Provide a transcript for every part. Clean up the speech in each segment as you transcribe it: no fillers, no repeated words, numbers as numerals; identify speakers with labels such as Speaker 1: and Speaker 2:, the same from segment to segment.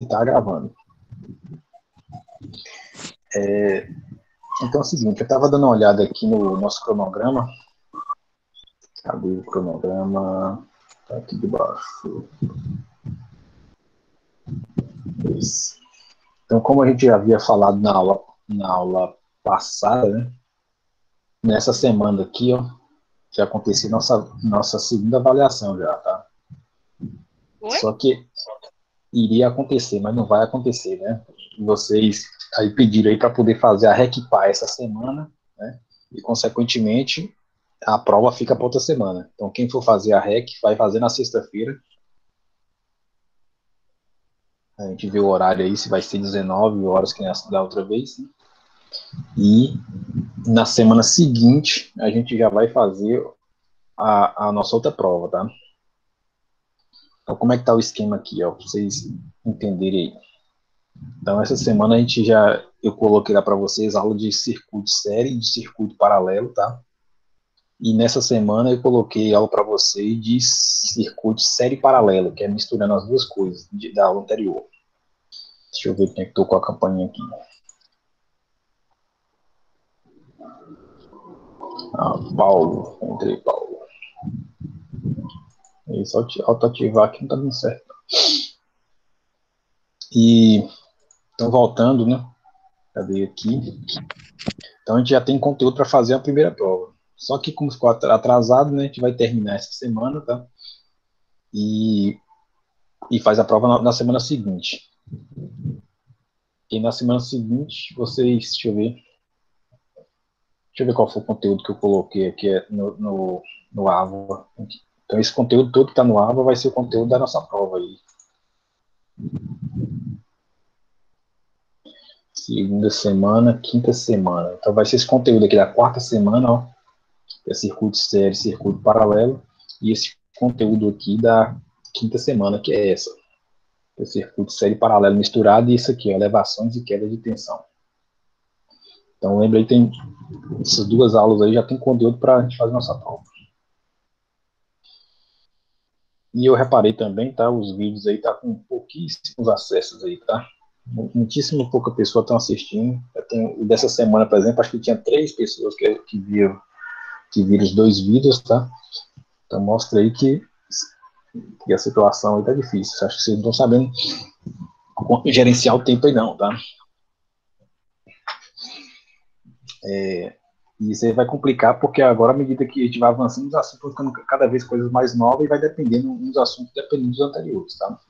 Speaker 1: Tá gravando. Então é o seguinte, eu estava dando uma olhada aqui no nosso cronograma. Cadê o cronograma? Tá aqui debaixo. Esse. Então, como a gente já havia falado na aula passada, né? Nessa semana aqui, ó, já aconteceu nossa segunda avaliação já, tá?
Speaker 2: Oi?
Speaker 1: Só que iria acontecer, mas não vai acontecer, né? Vocês aí pediram aí para poder fazer a RECPA essa semana, né? E, consequentemente, a prova fica para outra semana. Então, quem for fazer a REC vai fazer na sexta-feira. A gente vê o horário aí, se vai ser 19 horas, que nem da outra vez. Né? E na semana seguinte, a gente já vai fazer a nossa outra prova, tá? Então, como é que tá o esquema aqui, ó, pra vocês entenderem aí. Então, essa semana eu coloquei lá para vocês aula de circuito série e de circuito paralelo, tá? E nessa semana eu coloquei aula para vocês de circuito série paralelo, que é misturando as duas coisas da aula anterior. Deixa eu ver quem é que tô com a campanha aqui. Paulo, entrei Paulo. E só auto-ativar aqui não tá dando certo. E então voltando, né? Cadê aqui? Então a gente já tem conteúdo para fazer a primeira prova. Só que como ficou atrasado, né? A gente vai terminar essa semana, tá? E faz a prova na semana seguinte. E na semana seguinte, vocês, deixa eu ver qual foi o conteúdo que eu coloquei aqui no AVA. Então esse conteúdo todo que está no AVA vai ser o conteúdo da nossa prova aí. Segunda semana, quinta semana. Então vai ser esse conteúdo aqui da quarta semana, ó. É circuito série, circuito paralelo. E esse conteúdo aqui da quinta semana, que é essa. É circuito série paralelo misturado e isso aqui, ó, elevações e queda de tensão. Então lembra aí, tem essas duas aulas aí, já tem conteúdo para a gente fazer nossa prova. E eu reparei também, tá? Os vídeos aí tá com pouquíssimos acessos aí, tá? Muitíssimo pouca pessoa estão assistindo. Dessa semana, por exemplo, acho que tinha 3 pessoas que viram os 2 vídeos, tá? Então mostra aí que a situação aí tá difícil. Acho que vocês não estão sabendo gerenciar o tempo aí não, tá? E isso aí vai complicar, porque agora, à medida que a gente vai avançando, os assuntos vão ficando cada vez coisas mais novas e vai dependendo uns assuntos dependendo dos anteriores, tá?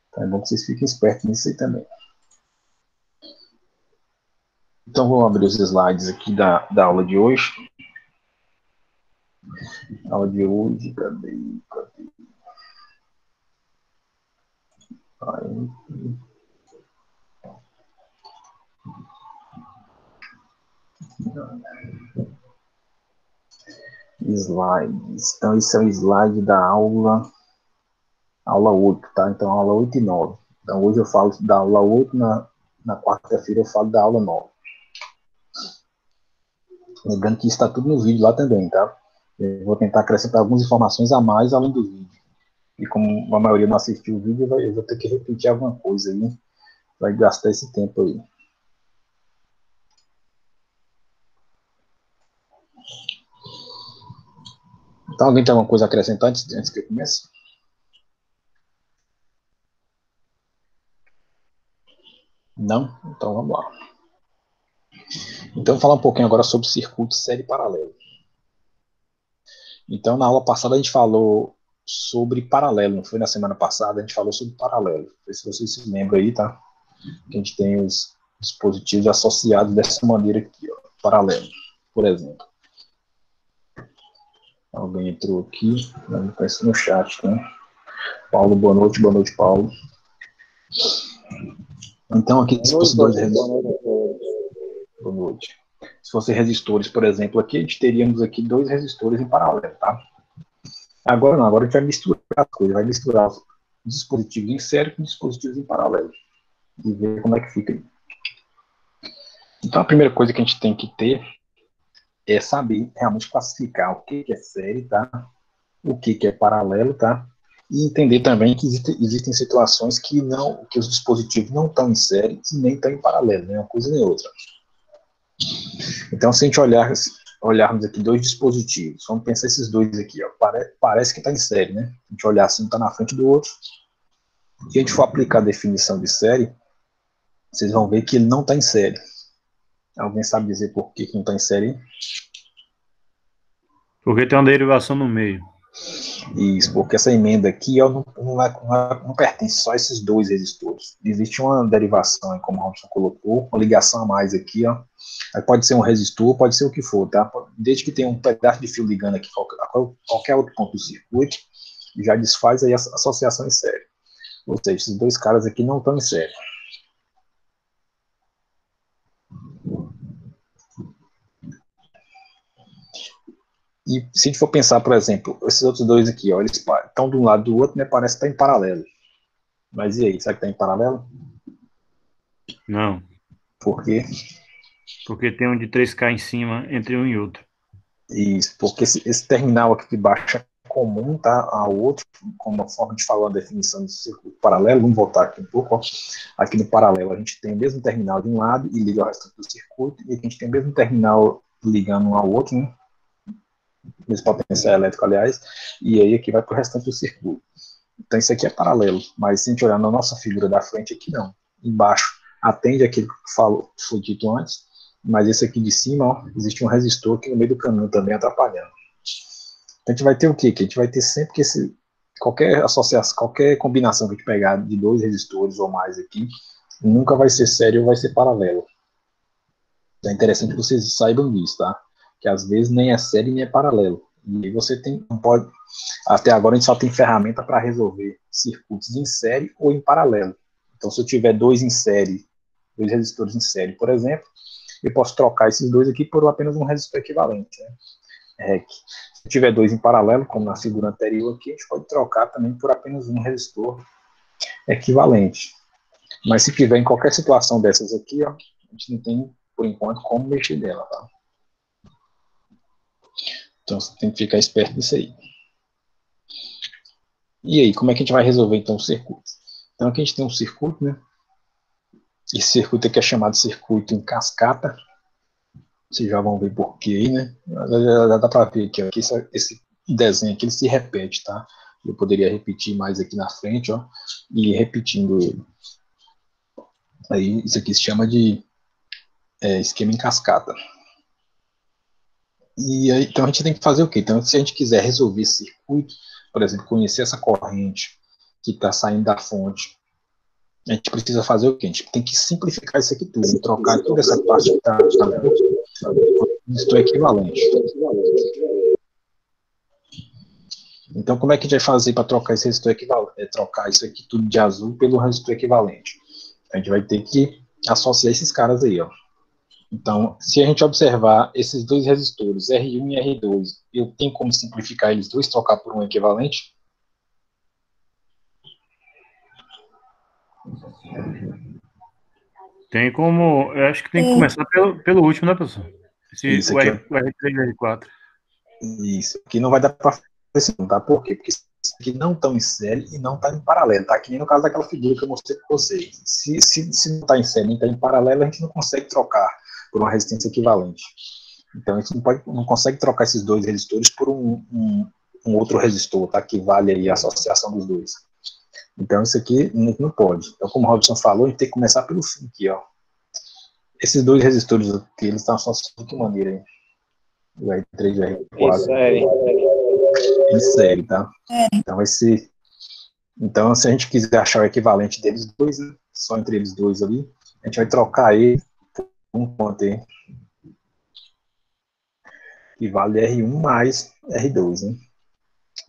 Speaker 1: Então é bom que vocês fiquem espertos nisso aí também. Então vou abrir os slides aqui da aula de hoje. Aula de hoje, cadê? Aí. Slides. Então esse é o slide da aula 8, tá? Então aula 8 e 9. Então hoje eu falo da aula 8, na quarta-feira eu falo da aula 9. Lembrando que isso está tudo no vídeo lá também, tá? Eu vou tentar acrescentar algumas informações a mais além do vídeo. E como a maioria não assistiu o vídeo, eu vou ter que repetir alguma coisa aí. Vai gastar esse tempo aí. Então alguém tem alguma coisa a acrescentar antes que eu comece? Não? Então vamos lá. Então vou falar um pouquinho agora sobre circuito série paralelo. Então na aula passada a gente falou sobre paralelo, não foi na semana passada, a gente falou sobre paralelo. Não sei se vocês se lembram aí, tá? Que a gente tem os dispositivos associados dessa maneira aqui, ó, paralelo, por exemplo. Alguém entrou aqui, não conhece no chat, né? Paulo, boa noite, Paulo. Então aqui, se fosse dois resistores, boa noite. Se fossem resistores, por exemplo, aqui a gente teríamos aqui 2 resistores em paralelo, tá? Agora não, agora a gente vai misturar as coisas, vai misturar os dispositivos em série com dispositivos em paralelo e ver como é que fica aí. Então a primeira coisa que a gente tem que ter é saber realmente classificar o que é série, tá? O que é paralelo, tá? E entender também que existem situações que os dispositivos não estão em série e nem estão em paralelo, nem uma coisa nem outra. Então, se a gente olharmos aqui dois dispositivos, vamos pensar esses dois aqui, ó, parece que está em série, né? A gente olhar assim, está na frente do outro, e a gente for aplicar a definição de série, vocês vão ver que ele não está em série. Alguém sabe dizer por que não está em série?
Speaker 3: Porque tem uma derivação no meio.
Speaker 1: Isso, porque essa emenda aqui ó, não pertence só a esses dois resistores. Existe uma derivação, como o Robson colocou, uma ligação a mais aqui, ó. Aí pode ser um resistor, pode ser o que for, tá? Desde que tenha um pedaço de fio ligando aqui a qualquer outro ponto do circuito, já desfaz aí a associação em série. Ou seja, esses dois caras aqui não estão em série. E se a gente for pensar, por exemplo, esses outros dois aqui, ó, eles estão de um lado do outro, né? Parece que está em paralelo. Mas e aí, será que está em paralelo?
Speaker 3: Não.
Speaker 1: Por quê?
Speaker 3: Porque tem um de 3K em cima entre um e outro.
Speaker 1: Isso, porque esse terminal aqui de baixo é comum, tá, ao outro, como a forma de falar a definição de circuito paralelo. Vamos voltar aqui um pouco, ó. Aqui no paralelo a gente tem o mesmo terminal de um lado e liga ao restante do circuito, e aqui a gente tem o mesmo terminal ligando um ao outro, né? Mesmo potencial elétrico, aliás, e aí aqui vai para o restante do circuito. Então isso aqui é paralelo, mas se a gente olhar na nossa figura da frente aqui não. Embaixo atende aquilo que foi dito antes, mas esse aqui de cima, ó, existe um resistor aqui no meio do caminho também atrapalhando. Então a gente vai ter o quê? Que a gente vai ter sempre que qualquer associação, qualquer combinação que a gente pegar de dois resistores ou mais aqui, nunca vai ser série ou vai ser paralelo. Então é interessante que vocês saibam disso, tá? Que às vezes nem é série nem é paralelo. E aí você não pode. Até agora a gente só tem ferramenta para resolver circuitos em série ou em paralelo. Então, se eu tiver dois em série, dois resistores em série, por exemplo, eu posso trocar esses dois aqui por apenas um resistor equivalente, né? REC. Se eu tiver dois em paralelo, como na figura anterior aqui, a gente pode trocar também por apenas um resistor equivalente. Mas se tiver em qualquer situação dessas aqui, ó, a gente não tem, por enquanto, como mexer nela, tá? Então, você tem que ficar esperto nisso aí. E aí, como é que a gente vai resolver, então, o circuito? Então, aqui a gente tem um circuito, né? Esse circuito aqui é chamado circuito em cascata. Vocês já vão ver por quê, né? Já dá para ver aqui, ó, que esse desenho aqui ele se repete, tá? Eu poderia repetir mais aqui na frente, ó, e repetindo ele. Aí, isso aqui se chama de esquema em cascata. E aí, então a gente tem que fazer o quê? Então, se a gente quiser resolver esse circuito, por exemplo, conhecer essa corrente que está saindo da fonte, a gente precisa fazer o quê? A gente tem que simplificar isso aqui tudo, trocar toda essa parte que está por resistor equivalente. Então, como é que a gente vai fazer para trocar esse resistor equivalente? Trocar isso aqui tudo de azul pelo resistor equivalente? A gente vai ter que associar esses caras aí, ó. Então, se a gente observar esses dois resistores, R1 e R2, eu tenho como simplificar eles dois, trocar por um equivalente?
Speaker 3: Tem como. Eu acho que tem que começar pelo último, né, professor?
Speaker 1: Isso
Speaker 3: O
Speaker 1: aqui,
Speaker 3: R3 e R4.
Speaker 1: isso aqui não vai dar para fazer assim, tá? Por quê? Porque isso aqui não estão em série e não está em paralelo, tá? Que nem no caso daquela figura que eu mostrei para vocês. Se não está em série nem está em paralelo, a gente não consegue trocar por uma resistência equivalente. Então a gente não consegue trocar esses dois resistores por um outro resistor, tá? Que vale aí a associação dos dois. Então isso aqui não pode. Então, como o Robson falou, a gente tem que começar pelo fim aqui, ó. Esses dois resistores aqui, eles estão associados de que maneira aí? O R3 e o R4. Em série, tá? Então então, se a gente quiser achar o equivalente deles dois, né, só entre eles dois ali, a gente vai trocar ele por um ponto aí, que vale R1 mais R2, né?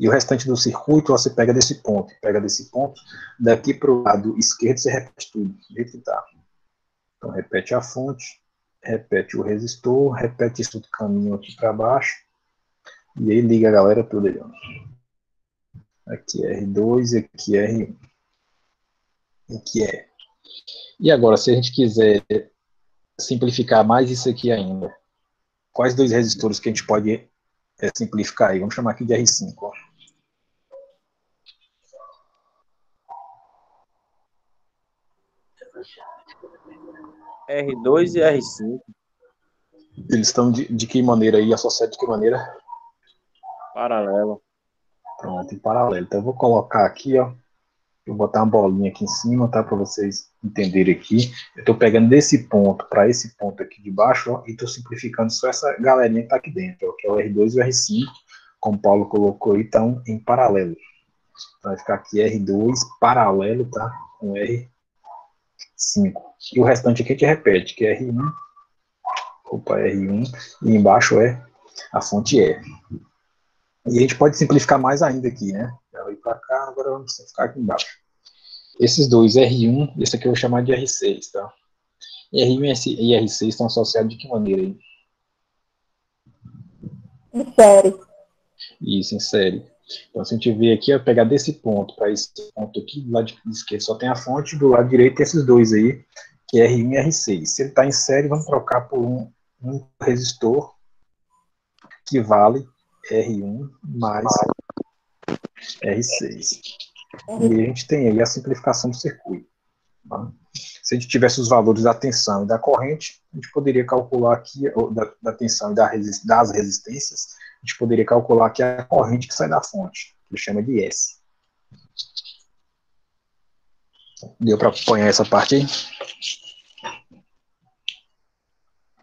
Speaker 1: E o restante do circuito você pega desse ponto, daqui para o lado esquerdo você repete tudo, do jeito que tá. Então, repete a fonte, repete o resistor, repete isso do caminho aqui para baixo, e aí liga a galera toda aí, ó. Aqui é R2 e aqui é R1. Aqui é. E agora, se a gente quiser simplificar mais isso aqui ainda, quais dois resistores que a gente pode simplificar aí? Vamos chamar aqui de R5. Ó.
Speaker 4: R2 e R5.
Speaker 1: Eles estão de que maneira aí? Associados de que maneira?
Speaker 4: Paralelo.
Speaker 1: Pronto, em paralelo. Então eu vou colocar aqui, ó. Eu vou botar uma bolinha aqui em cima, tá? Para vocês entenderem aqui. Eu estou pegando desse ponto para esse ponto aqui de baixo, ó, e estou simplificando só essa galerinha que tá aqui dentro, ó, que é o R2 e o R5, como o Paulo colocou aí, estão em paralelo. Então vai ficar aqui R2 paralelo, tá? Com R5. E o restante aqui a gente repete, que é R1, R1, e embaixo é a fonte E. E a gente pode simplificar mais ainda aqui, né? Eu ir para cá, agora vamos simplificar aqui embaixo. Esses dois, R1, esse aqui eu vou chamar de R6, tá? R1 e R6 estão associados de que maneira aí?
Speaker 2: Em série.
Speaker 1: Isso, em série. Então, se a gente ver aqui, eu pegar desse ponto para esse ponto aqui, do lado esquerdo só tem a fonte, do lado direito tem esses dois aí, que é R1 e R6. Se ele está em série, vamos trocar por um resistor que vale R1 mais R6. E a gente tem aí a simplificação do circuito. Tá? Se a gente tivesse os valores da tensão e da corrente, a gente poderia calcular aqui, da tensão e das resistências, a gente poderia calcular aqui a corrente que sai da fonte, que ele chama de S. Deu para acompanhar essa parte aí?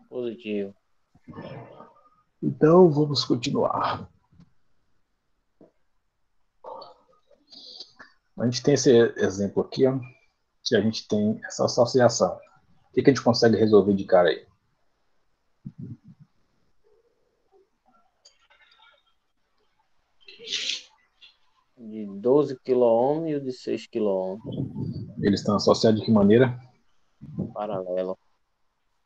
Speaker 4: Positivo.
Speaker 1: Então, vamos continuar. A gente tem esse exemplo aqui, ó, que a gente tem essa associação. O que a gente consegue resolver de cara aí?
Speaker 4: De 12 kΩ e o de 6 kΩ.
Speaker 1: Eles estão associados de que maneira?
Speaker 4: Paralelo.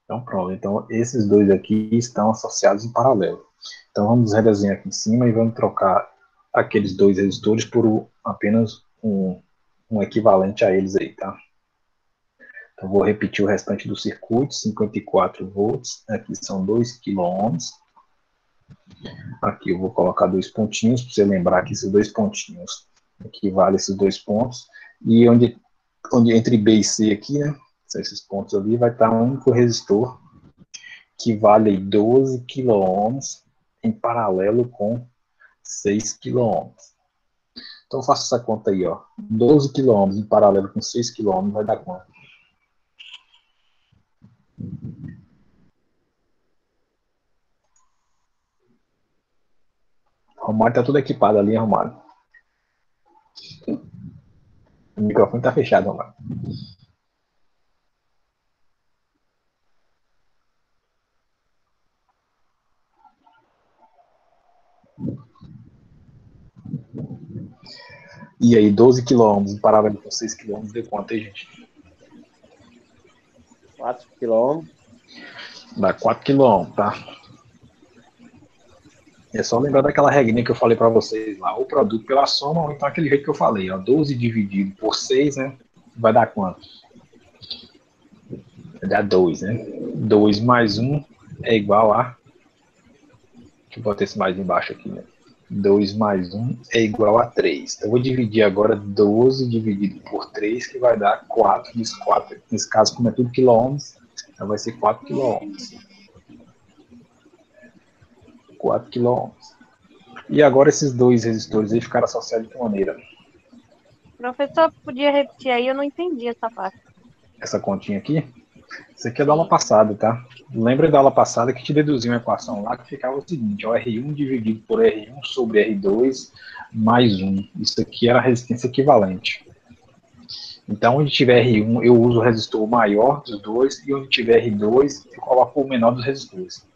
Speaker 1: Então, pronto. Então, esses dois aqui estão associados em paralelo. Então, vamos redesenhar aqui em cima e vamos trocar aqueles dois resistores por apenas um equivalente a eles aí, tá? Então, vou repetir o restante do circuito, 54 volts, aqui são 2 kΩ. Aqui eu vou colocar dois pontinhos, para você lembrar que esses dois pontinhos equivalem a esses dois pontos. E onde entre B e C aqui, né, esses pontos ali, vai estar um único resistor que vale 12 kΩ em paralelo com 6 kΩ. Então faça essa conta aí, ó. 12 kΩ em paralelo com 6 kΩ vai dar quanto? Romário tá tudo equipado ali, hein, Romário? O microfone tá fechado, Romário. E aí, 12 kΩ em paralelo com 6 kΩ deu quanto aí, gente?
Speaker 4: 4 kΩ.
Speaker 1: Dá 4 kΩ, tá? É só lembrar daquela regrinha que eu falei para vocês lá, o produto pela soma, ou então aquele jeito que eu falei, ó, 12 dividido por 6, né, vai dar quanto? Vai dar 2, né? 2 mais 1 é igual a... Deixa eu botar esse mais embaixo aqui, né? 2 mais 1 é igual a 3. Então, eu vou dividir agora 12 dividido por 3, que vai dar 4. Nesse caso, como é tudo quilômetros, então vai ser 4 quilômetros. 4 quilômetros. E agora esses dois resistores aí ficaram associados de que maneira?
Speaker 2: Professor, podia repetir aí? Eu não entendi essa parte.
Speaker 1: Essa continha aqui? Isso aqui é da aula passada, tá? Lembra da aula passada que te deduziu uma equação lá que ficava o seguinte, ó, R1 dividido por R1 sobre R2 mais 1. Isso aqui era a resistência equivalente. Então, onde tiver R1, eu uso o resistor maior dos dois, e onde tiver R2, eu coloco o menor dos resistores.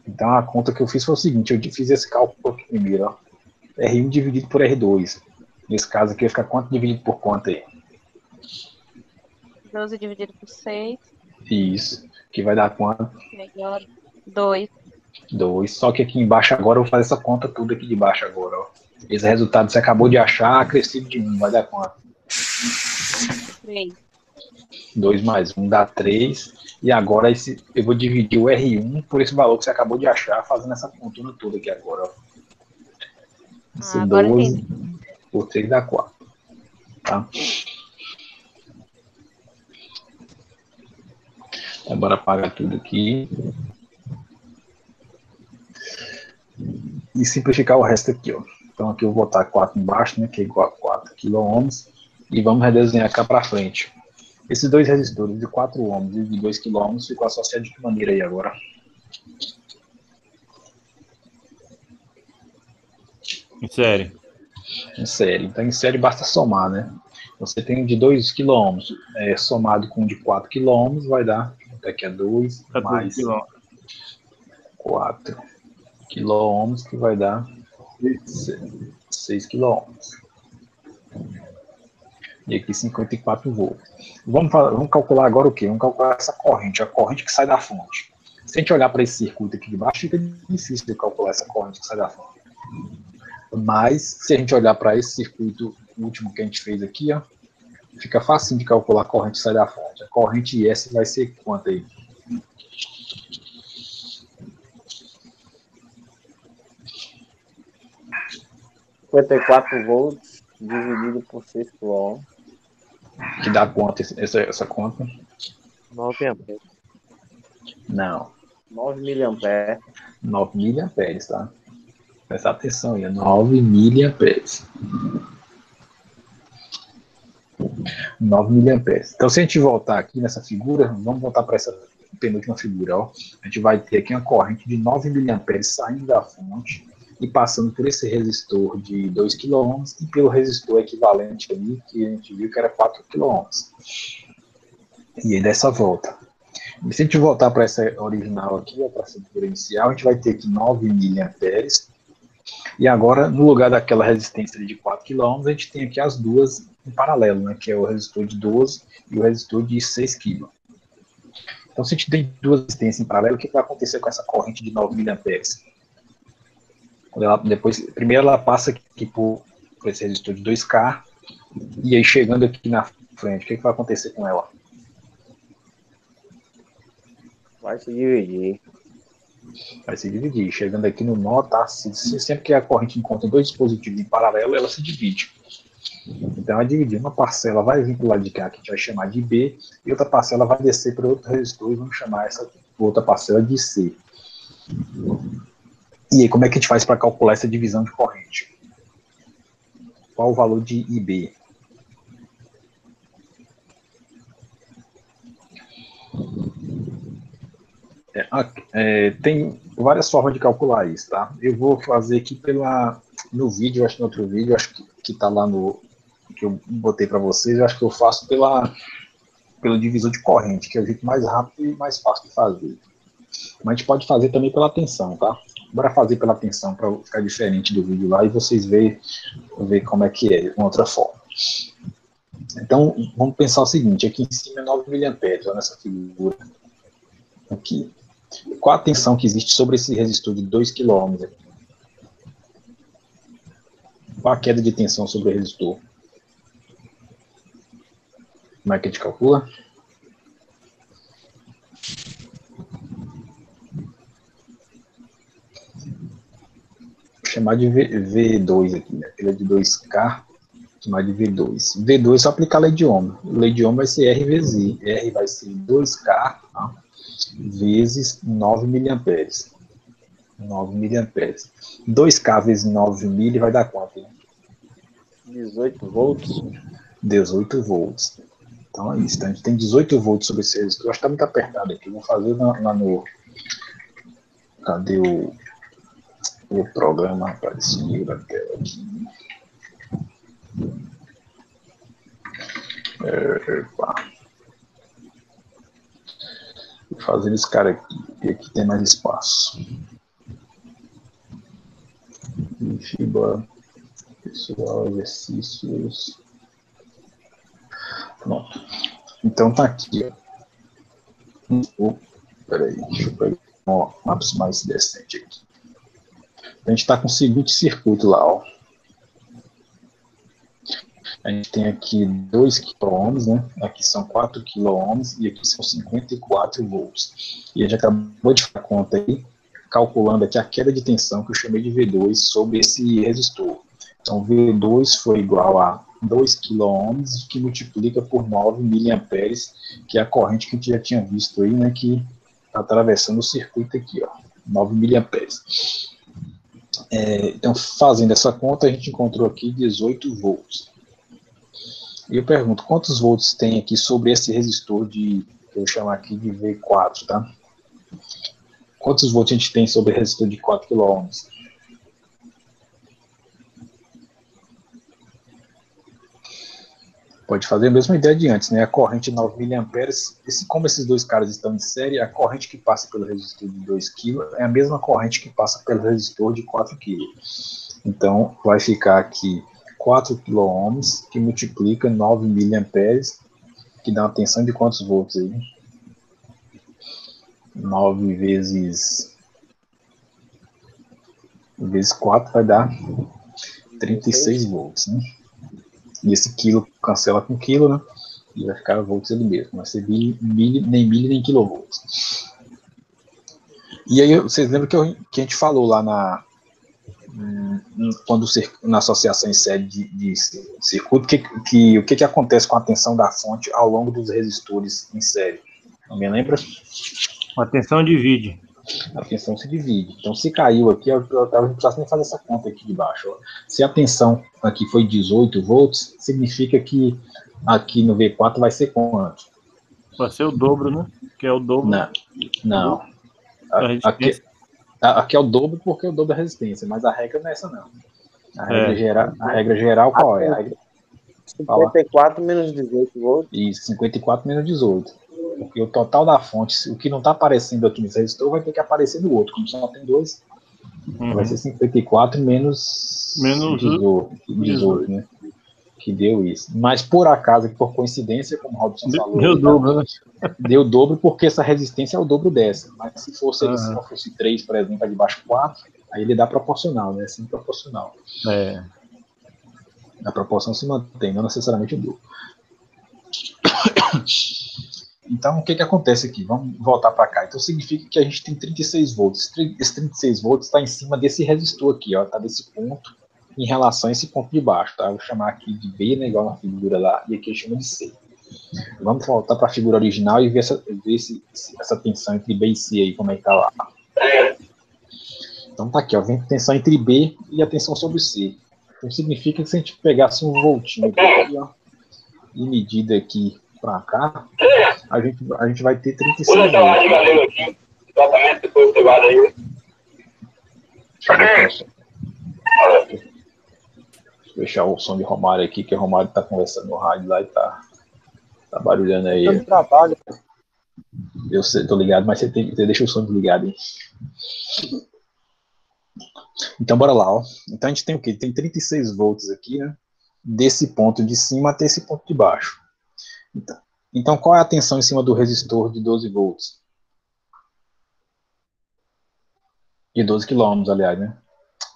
Speaker 1: Então, a conta que eu fiz foi o seguinte, eu fiz esse cálculo aqui primeiro, ó. R1 dividido por R2. Nesse caso aqui, vai ficar quanto dividido por quanto aí?
Speaker 2: 12 dividido por 6,
Speaker 1: Isso. Que vai dar quanto?
Speaker 2: melhor 2.
Speaker 1: 2. Só que aqui embaixo agora eu vou fazer essa conta tudo aqui de baixo agora, ó. Esse resultado você acabou de achar, acrescido de 1, vai dar quanto?
Speaker 2: 3.
Speaker 1: 2 mais 1 dá 3. E agora eu vou dividir o R1 por esse valor que você acabou de achar, fazendo essa contuna toda aqui agora, ó. Esse
Speaker 2: Agora
Speaker 1: 12
Speaker 2: entendi.
Speaker 1: por 3 dá 4. Tá? Bora apagar tudo aqui. E simplificar o resto aqui, ó. Então aqui eu vou botar 4 embaixo, né, que é igual a 4 kΩ. E vamos redesenhar cá para frente. Esses dois resistores de 4 ohms e de 2 kΩ ficou associado de que maneira aí agora?
Speaker 3: Em série.
Speaker 1: Em série. Então em série basta somar, né? Você tem de 2 kΩ somado com de 4 kΩ vai dar, daqui a 2 mais 4 kΩ que vai dar 6 kΩ. E aqui 54 volts. Vamos calcular agora o quê? Vamos calcular essa corrente, a corrente que sai da fonte. Se a gente olhar para esse circuito aqui de baixo, fica difícil de calcular essa corrente que sai da fonte. Mas, se a gente olhar para esse circuito último que a gente fez aqui, ó, fica fácil de calcular a corrente que sai da fonte. A corrente IS vai ser quanto aí?
Speaker 4: R$ 54 dividido por 6 kΩ.
Speaker 1: Que dá quanto essa conta?
Speaker 4: 9 amperes.
Speaker 1: Não.
Speaker 4: 9 miliamperes.
Speaker 1: 9 miliamperes, tá? Presta atenção aí, 9 miliamperes. 9 miliamperes. Então, se a gente voltar aqui nessa figura, vamos voltar para essa penúltima figura, ó. A gente vai ter aqui uma corrente de 9 miliamperes saindo da fonte e passando por esse resistor de 2 kΩ e pelo resistor equivalente ali, que a gente viu que era 4 kΩ. E aí dessa volta. E se a gente voltar para essa original aqui, para a figura inicial, a gente vai ter aqui 9 miliamperes. E agora, no lugar daquela resistência de 4 kΩ, a gente tem aqui as duas em paralelo, né, que é o resistor de 12 e o resistor de 6 kg. Então, se a gente tem duas resistências em paralelo, o que vai acontecer com essa corrente de 9 miliamperes? Primeiro ela passa aqui por esse resistor de 2K, e aí chegando aqui na frente, o que vai acontecer com ela?
Speaker 4: Vai se dividir.
Speaker 1: Vai se dividir. Chegando aqui no nó, tá? Sempre que a corrente encontra dois dispositivos em paralelo, ela se divide. Então, vai dividir. Uma parcela vai vir para o lado de cá, que a gente vai chamar de B, e outra parcela vai descer para outro resistor, e vamos chamar essa outra parcela de C. E aí, como é que a gente faz para calcular essa divisão de corrente? Qual o valor de IB? Tem várias formas de calcular isso, tá? Eu vou fazer aqui no vídeo, acho que no outro vídeo, acho que está lá no que eu botei para vocês, eu acho que eu faço pelo divisor de corrente, que é o jeito mais rápido e mais fácil de fazer. Mas a gente pode fazer também pela tensão, tá? Bora fazer pela tensão para ficar diferente do vídeo lá e vocês ver como é que é, de uma outra forma. Então, vamos pensar o seguinte, aqui em cima é 9 miliamperes, olha nessa figura aqui. Qual a tensão que existe sobre esse resistor de 2 kΩ aqui? Qual a queda de tensão sobre o resistor? Como é que a gente calcula? Vou chamar de V2 aqui, né? Ele é de 2K, vou chamar de V2. V2 é só aplicar a lei de Ohm. A lei de Ohm vai ser R vezes I. R vai ser 2K, tá? Vezes 9 miliamperes. 9 miliamperes. 2K vezes 9 mili vai dar quanto? Né?
Speaker 4: 18 volts.
Speaker 1: 18 volts. Então é isso. Então a gente tem 18 volts sobre esse resistor. Eu acho que está muito apertado aqui. Vou fazer lá no... Cadê o programa? Apareceu na tela aqui. Vou fazer esse cara aqui. E aqui tem mais espaço. FIBA, pessoal, exercícios. Pronto. Então tá aqui. Peraí, deixa eu pegar um lápis mais decente aqui. A gente está com o seguinte circuito lá, ó. A gente tem aqui 2 kΩ, né? Aqui são 4 kΩ e aqui são 54 volts. E a gente acabou de fazer a conta aí, calculando aqui a queda de tensão que eu chamei de V2 sobre esse resistor. Então, V2 foi igual a 2 kΩ, que multiplica por 9 miliamperes, que é a corrente que a gente já tinha visto aí, né, que está atravessando o circuito aqui, ó, 9 miliamperes. Então, fazendo essa conta, a gente encontrou aqui 18 volts. E eu pergunto, quantos volts tem aqui sobre esse resistor que eu vou chamar aqui de V4, tá? Quantos volts a gente tem sobre o resistor de 4 kΩ? Pode fazer a mesma ideia de antes, né? A corrente 9 mA, como esses dois caras estão em série, a corrente que passa pelo resistor de 2 kg é a mesma corrente que passa pelo resistor de 4 kg. Então, vai ficar aqui 4 kΩ, que multiplica 9 mA, que dá uma tensão de quantos volts aí? 9 vezes 4 vai dar 36 volts, né? E esse quilo cancela com quilo, né? E vai ficar volts ali mesmo. Não vai ser nem milho, nem quilovolts. E aí, vocês lembram que a gente falou lá quando na associação em série de circuito, o que acontece com a tensão da fonte ao longo dos resistores em série? Não me lembra?
Speaker 3: A tensão divide.
Speaker 1: A tensão se divide. Então, se caiu aqui, a gente precisa nem fazer essa conta aqui de baixo. Ó. Se a tensão aqui foi 18 volts, significa que aqui no V4 vai ser quanto?
Speaker 3: Vai ser o dobro, né? Que é o dobro.
Speaker 1: Não. Aqui é o dobro porque é o dobro da resistência, mas a regra não é essa, não. A regra geral qual é? A regra...
Speaker 4: 54 menos 18 volts.
Speaker 1: Isso, 54 menos 18. Porque o total da fonte, o que não está aparecendo aqui nesse resistor, vai ter que aparecer no outro. Como só tem dois, vai ser 54 menos 18, né? Que deu isso. Mas por acaso, por coincidência, como o Robson falou,
Speaker 3: deu dobro, né?
Speaker 1: Deu dobro porque essa resistência é o dobro dessa. Mas se fosse ele se fosse 3, por exemplo, de baixo 4, aí ele dá proporcional, né? Assim, proporcional. A proporção se mantém, não necessariamente o dobro. Então, o que acontece aqui? Vamos voltar para cá. Então, significa que a gente tem 36 volts. Esse 36 volts está em cima desse resistor aqui, ó. Está desse ponto em relação a esse ponto de baixo, tá? Eu vou chamar aqui de B, né, igual na figura lá, e aqui eu chamo de C. Vamos voltar para a figura original e ver essa tensão entre B e C aí, como é que tá lá. Então, tá aqui, ó. Vem a tensão entre B e a tensão sobre C. Então, significa que se a gente pegasse um voltinho aqui, ó, e medida aqui para cá, a gente vai ter 36 volts.
Speaker 5: Exatamente depois do aí.
Speaker 1: Deixa eu fechar o som de Romário aqui, que o Romário está conversando no rádio lá e tá barulhando aí. Eu sei, tô ligado, mas você deixa o som desligado aí. Então, bora lá, ó. Então, a gente tem o quê? Tem 36 volts aqui, né? Desse ponto de cima até esse ponto de baixo. Então, qual é a tensão em cima do resistor de 12 volts? De 12 kΩ, aliás, né?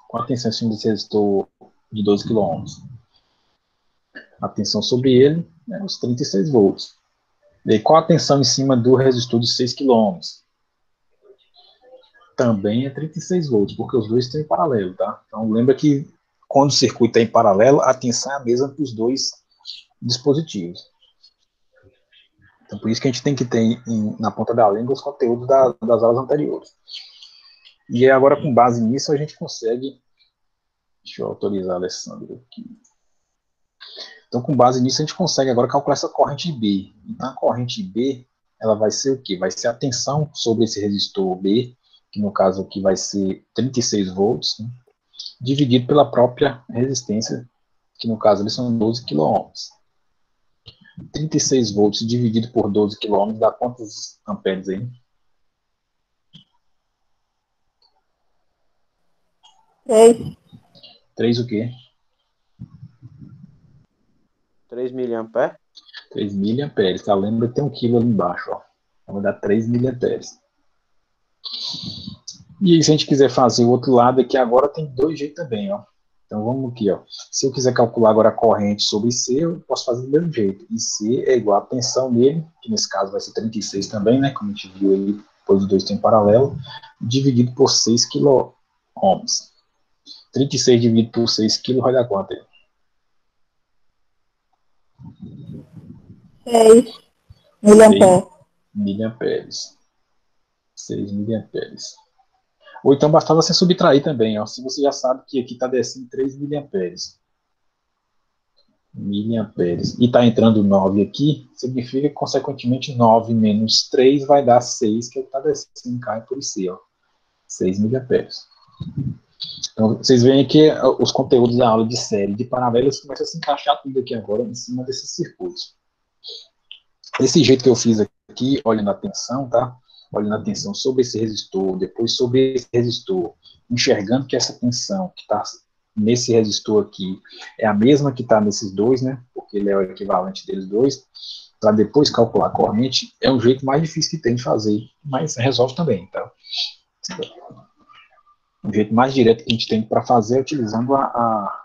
Speaker 1: Qual a tensão em cima desse resistor de 12 kΩ? A tensão sobre ele é os 36 volts. E qual a tensão em cima do resistor de 6 kΩ? Também é 36 volts, porque os dois estão em paralelo, tá? Então, lembra que quando o circuito é em paralelo, a tensão é a mesma para os dois dispositivos. Então, por isso que a gente tem que ter na ponta da língua os conteúdos das aulas anteriores. E agora, com base nisso, a gente consegue... Deixa eu autorizar a Alessandro aqui. Então, com base nisso, a gente consegue agora calcular essa corrente B. Então, a corrente B, ela vai ser o quê? Vai ser a tensão sobre esse resistor B, que no caso aqui vai ser 36 volts, né, dividido pela própria resistência, que no caso ali são 12 kΩ. 36 volts dividido por 12 kΩ dá quantos amperes aí?
Speaker 2: 3.
Speaker 1: 3 o quê?
Speaker 4: 3 miliamperes.
Speaker 1: 3 miliamperes, tá? Lembra que tem 1 quilo ali embaixo, ó. Então vai dar 3 miliamperes. E aí, se a gente quiser fazer o outro lado aqui agora, tem dois jeitos também, ó. Então vamos aqui, ó. Se eu quiser calcular agora a corrente sobre C, eu posso fazer do mesmo jeito. E C é igual a tensão nele, que nesse caso vai ser 36 também, né? Como a gente viu aí, depois os dois estão em paralelo, dividido por 6 kΩ. 36 dividido por 6 kg vai dar quanto aí?
Speaker 6: 6 miliamperes.
Speaker 1: miliamperes. 6 miliamperes. Ou então bastava você subtrair também, ó, se você já sabe que aqui está descendo 3 miliamperes. Miliamperes. E está entrando 9 aqui, significa que, consequentemente, 9 menos 3 vai dar 6, que é o que está descendo, cai por IC, ó. 6 miliamperes. Então, vocês veem que os conteúdos da aula de série de paralelos começam a se encaixar tudo aqui agora em cima desses circuitos. Esse jeito que eu fiz aqui, olhando a tensão, tá? Olhando a tensão sobre esse resistor, depois sobre esse resistor, enxergando que essa tensão que está nesse resistor aqui é a mesma que está nesses dois, né? Porque ele é o equivalente deles dois, para depois calcular a corrente, é um jeito mais difícil que tem de fazer, mas resolve também, tá? O jeito mais direto que a gente tem para fazer é utilizando a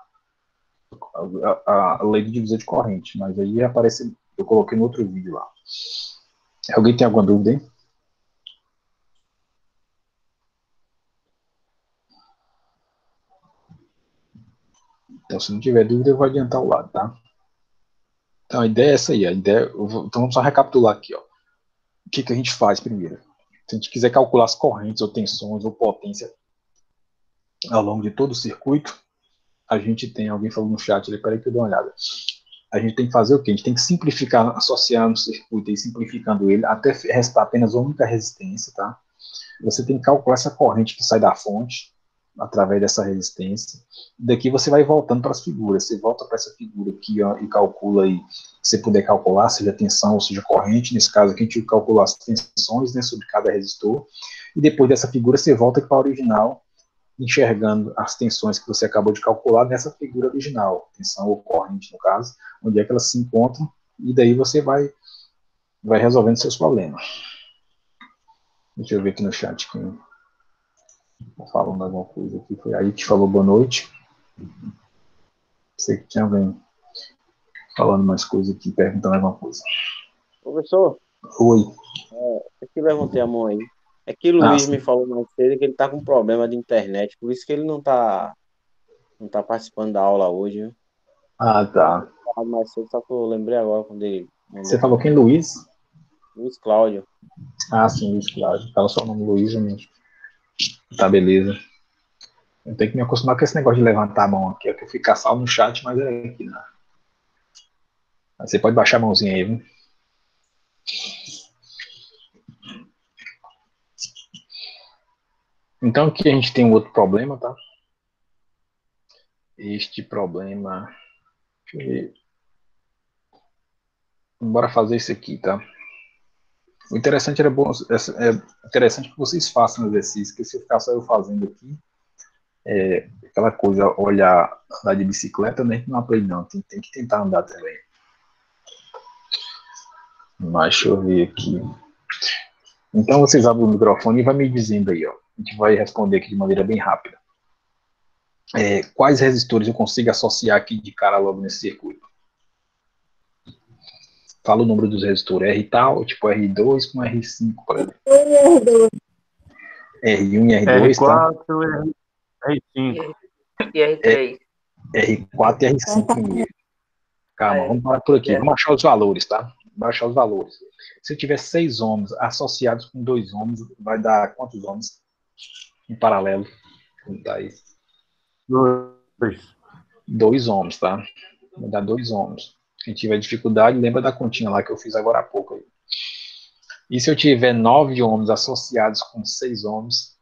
Speaker 1: lei de divisor de corrente, mas aí aparece, eu coloquei no outro vídeo lá. Alguém tem alguma dúvida aí? Então, se não tiver dúvida, eu vou adiantar o lado, tá? Então, a ideia é essa aí. Então, vamos só recapitular aqui, ó. O que a gente faz primeiro? Se a gente quiser calcular as correntes, ou tensões, ou potência ao longo de todo o circuito, a gente tem, alguém falou no chat, peraí que eu dou uma olhada. A gente tem que fazer o quê? A gente tem que simplificar, associar no circuito e simplificando ele, até restar apenas uma única resistência, tá? Você tem que calcular essa corrente que sai da fonte, através dessa resistência. Daqui você vai voltando para as figuras. Você volta para essa figura aqui, ó, e calcula aí, se você puder calcular, seja tensão ou seja corrente. Nesse caso aqui a gente calcula as tensões, né, sobre cada resistor. E depois dessa figura você volta para a original, enxergando as tensões que você acabou de calcular nessa figura original, tensão ou corrente no caso, onde é que elas se encontram, e daí você vai resolvendo seus problemas. Deixa eu ver aqui no chat quem tá falando alguma coisa aqui. Foi aí que falou boa noite. Sei que tinha alguém falando mais coisa aqui, perguntando alguma coisa.
Speaker 4: Professor,
Speaker 1: Oi.
Speaker 4: é que levantei a mão aí. É que o Luiz me falou mais cedo que ele tá com problema de internet, por isso que ele não tá participando da aula hoje, viu?
Speaker 1: Ah, tá.
Speaker 4: Falado mais cedo, só que eu lembrei agora quando ele mandou.
Speaker 1: Você falou quem, Luiz?
Speaker 4: Luiz Cláudio.
Speaker 1: Ah, sim, Luiz Cláudio. Fala só o nome Luiz, gente. Tá, beleza. Eu tenho que me acostumar com esse negócio de levantar a mão aqui, é que eu fico salvo no chat, mas é aqui, né? Você pode baixar a mãozinha aí, viu? Então aqui a gente tem um outro problema, tá? Este problema... Deixa eu ver. Bora fazer isso aqui, tá? O interessante é interessante que vocês façam o exercício, que se eu ficar só eu fazendo aqui, aquela coisa, olhar, andar de bicicleta, né? Não aprende não, tem que tentar andar também. Mas deixa eu ver aqui. Então vocês abrem o microfone e vai me dizendo aí, ó. A gente vai responder aqui de maneira bem rápida. Quais resistores eu consigo associar aqui de cara logo nesse circuito? Fala o número dos resistores. R tal, tipo R2 com R5, por exemplo. R1 e R2,
Speaker 3: R4,
Speaker 1: tá?
Speaker 3: R5.
Speaker 2: E R3.
Speaker 1: R4 e R5 primeiro. Calma, vamos parar por aqui. Vamos achar os valores, tá? Vamos achar os valores. Se eu tiver 6 ohms associados com 2 ohms, vai dar quantos ohms em paralelo? Vamos dar aí. 2 ohms, tá? Vai dar 2 ohms. Quem tiver dificuldade, lembra da continha lá que eu fiz agora há pouco aí. E se eu tiver 9 ohms associados com 6 ohms,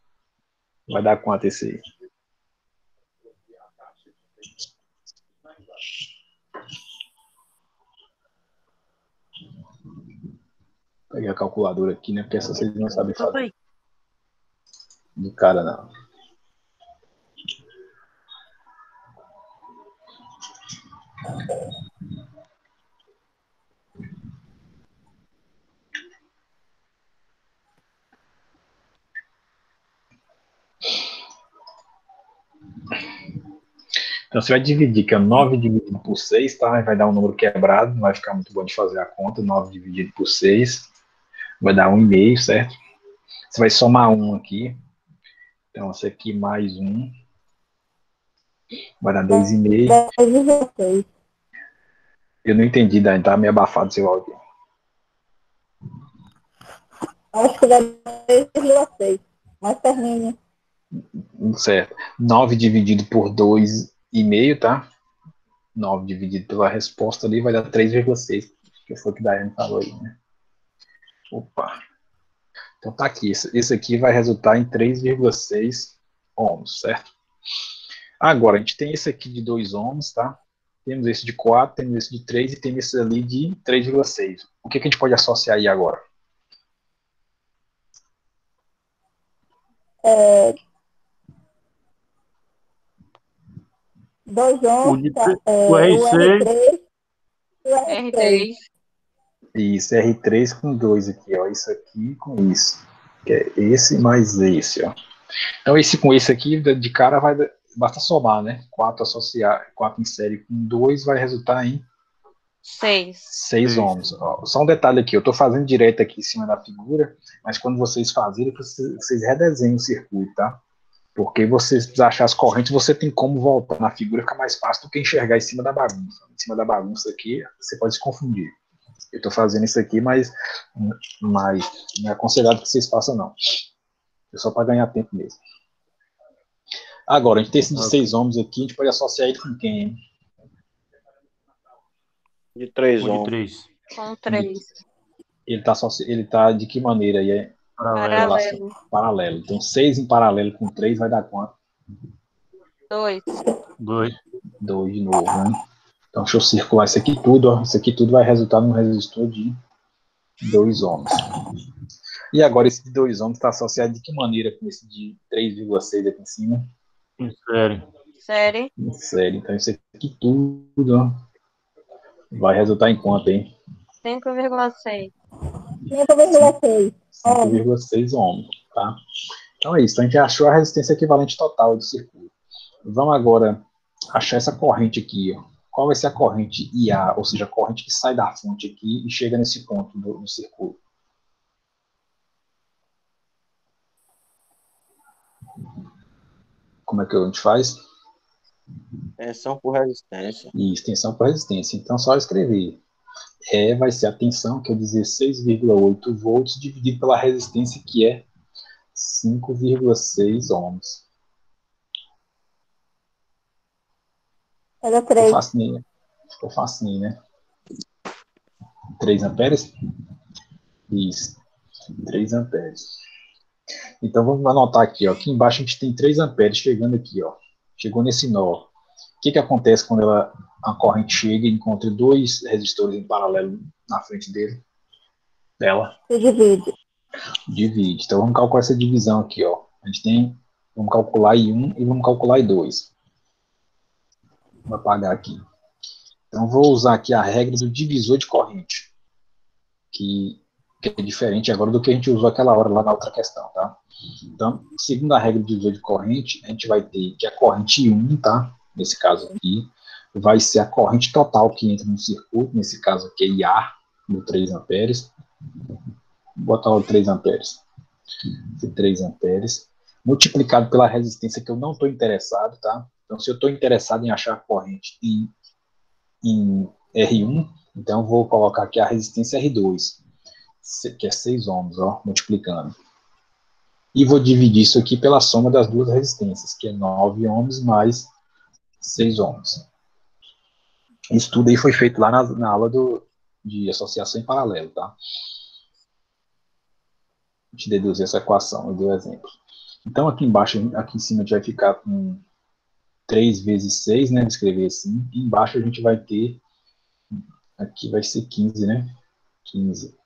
Speaker 1: vai dar quanto esse aí? Peguei a calculadora aqui, né? Porque essa vocês não sabem fazer. De cara, não. Então você vai dividir, que é 9 dividido por 6, tá? Vai dar um número quebrado, não vai ficar muito bom de fazer a conta. 9 dividido por 6 vai dar 1,5, certo? Você vai somar 1 aqui. Então esse aqui mais 1 vai dar 2,5. Eu não entendi, Dani, tá meio abafado seu áudio.
Speaker 6: Acho que dá 3,6. Mas termine.
Speaker 1: Certo. 9 dividido por 2,5, tá? 9 dividido pela resposta ali vai dar 3,6. Que foi o que a Daiane falou aí, né? Opa. Então tá aqui. Esse aqui vai resultar em 3,6 ohms, certo? Agora, a gente tem esse aqui de 2 ohms, tá? Temos esse de 4, temos esse de 3 e temos esse ali de 3,6. O que a gente pode associar aí agora?
Speaker 6: 2
Speaker 3: O,
Speaker 6: ohms,
Speaker 3: de,
Speaker 6: tá?
Speaker 3: o
Speaker 6: O
Speaker 3: R6,
Speaker 6: R3 e o R3.
Speaker 2: R3.
Speaker 1: Isso, R3 com 2 aqui, ó. Isso aqui com isso. Que é esse mais esse, ó. Então, esse com esse aqui, de cara, basta somar, né? 4 associar, 4 em série com 2 vai resultar em
Speaker 2: 6.
Speaker 1: 6 ohms. Ó, só um detalhe aqui, eu estou fazendo direto aqui em cima da figura, mas quando vocês fazerem, vocês redesenhem o circuito, tá? Porque vocês achar as correntes, você tem como voltar na figura, fica mais fácil do que enxergar em cima da bagunça. Em cima da bagunça aqui, você pode se confundir. Eu estou fazendo isso aqui, mas não é aconselhado que vocês façam, não. É só para ganhar tempo mesmo. Agora, a gente tem esse de 6 ohms aqui, a gente pode associar ele com quem, hein?
Speaker 4: De 3
Speaker 3: o de
Speaker 4: ohms.
Speaker 3: 3.
Speaker 2: Com 3.
Speaker 1: Ele tá de que maneira aí? É
Speaker 2: Paralelo.
Speaker 1: paralelo. Então, 6 em paralelo com 3 vai dar quanto?
Speaker 2: 2.
Speaker 3: 2.
Speaker 1: 2 de novo, né? Então, deixa eu circular isso aqui tudo, ó. Isso aqui tudo vai resultar num resistor de 2 ohms. E agora, esse de 2 ohms está associado de que maneira com esse de 3,6 aqui em cima?
Speaker 3: Em série.
Speaker 2: Série.
Speaker 1: Em série. Então, isso aqui tudo, ó, vai resultar em quanto, hein?
Speaker 2: 5,6.
Speaker 6: 5,6.
Speaker 1: 5,6 ohms, tá? Então é isso. Então, a gente achou a resistência equivalente total do circuito. Vamos agora achar essa corrente aqui, ó. Qual vai ser a corrente IA, ou seja, a corrente que sai da fonte aqui e chega nesse ponto do circuito? Como é que a gente faz?
Speaker 4: Tensão por resistência.
Speaker 1: Isso, tensão por resistência. Então, só escrever. Vai ser a tensão, que é 16,8 volts, dividido pela resistência, que é 5,6 ohms.
Speaker 6: Era
Speaker 1: Ficou
Speaker 6: 3.
Speaker 1: facinho, ficou facinho, né? 3 amperes? Isso, 3 amperes. Então, vamos anotar aqui, ó. Aqui embaixo a gente tem 3 amperes chegando aqui, ó. Chegou nesse nó. O que acontece quando a corrente chega e encontra 2 resistores em paralelo na frente dela?
Speaker 6: Se divide.
Speaker 1: Divide. Então, vamos calcular essa divisão aqui, ó. A gente tem, vamos calcular I1 e vamos calcular I2. Vou apagar aqui. Então, vou usar aqui a regra do divisor de corrente, que é diferente agora do que a gente usou aquela hora lá na outra questão, tá? Então, segundo a regra do divisor de corrente, a gente vai ter que a corrente I1, tá? Nesse caso aqui, vai ser a corrente total que entra no circuito, nesse caso aqui é IA, do 3 amperes. Vou botar o 3 amperes. 3 amperes, multiplicado pela resistência que eu não estou interessado, tá? Então, se eu estou interessado em achar a corrente em R1, então eu vou colocar aqui a resistência R2, que é 6 ohms, ó, multiplicando. E vou dividir isso aqui pela soma das duas resistências, que é 9 ohms mais 6 ohms. Isso tudo aí foi feito lá na aula de associação em paralelo, tá? A gente deduziu essa equação, eu dei o exemplo. Então, aqui embaixo, aqui em cima, a gente vai ficar com 3 vezes 6, né? Vou escrever assim. E embaixo a gente vai ter, aqui vai ser 15, né? 15.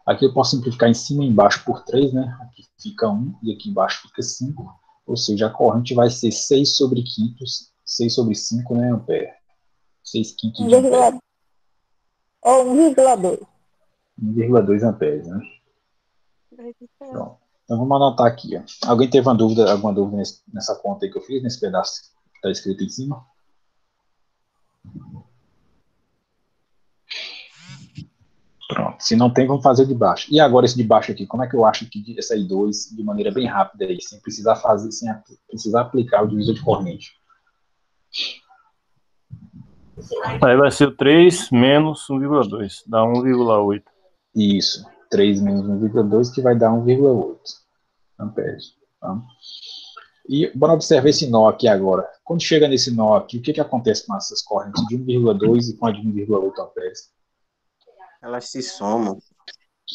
Speaker 1: Aqui eu posso simplificar em cima e embaixo por 3, né? Aqui fica 1 e aqui embaixo fica 5. Ou seja, a corrente vai ser 6 sobre quintos, 6 sobre 5, né, ampere? 6 quintos de ampere.
Speaker 6: Ou 1,2.
Speaker 1: 1,2 amperes, né? Pronto. Então vamos anotar aqui, ó. Alguém teve alguma dúvida nessa conta aí que eu fiz, nesse pedaço que está escrito em cima? Pronto. Se não tem, vamos fazer o de baixo. E agora esse de baixo aqui, como é que eu acho que essa I2 de maneira bem rápida aí, sem precisar fazer, sem precisar aplicar o divisor de corrente?
Speaker 3: Aí vai ser o 3 menos 1,2. Dá 1,8.
Speaker 1: Isso. 3 menos 1,2 que vai dar 1,8 amperes. Tá? E bora observar esse nó aqui agora. Quando chega nesse nó aqui, o que acontece com essas correntes de 1,2 e com a de 1,8 amperes?
Speaker 4: Elas se somam.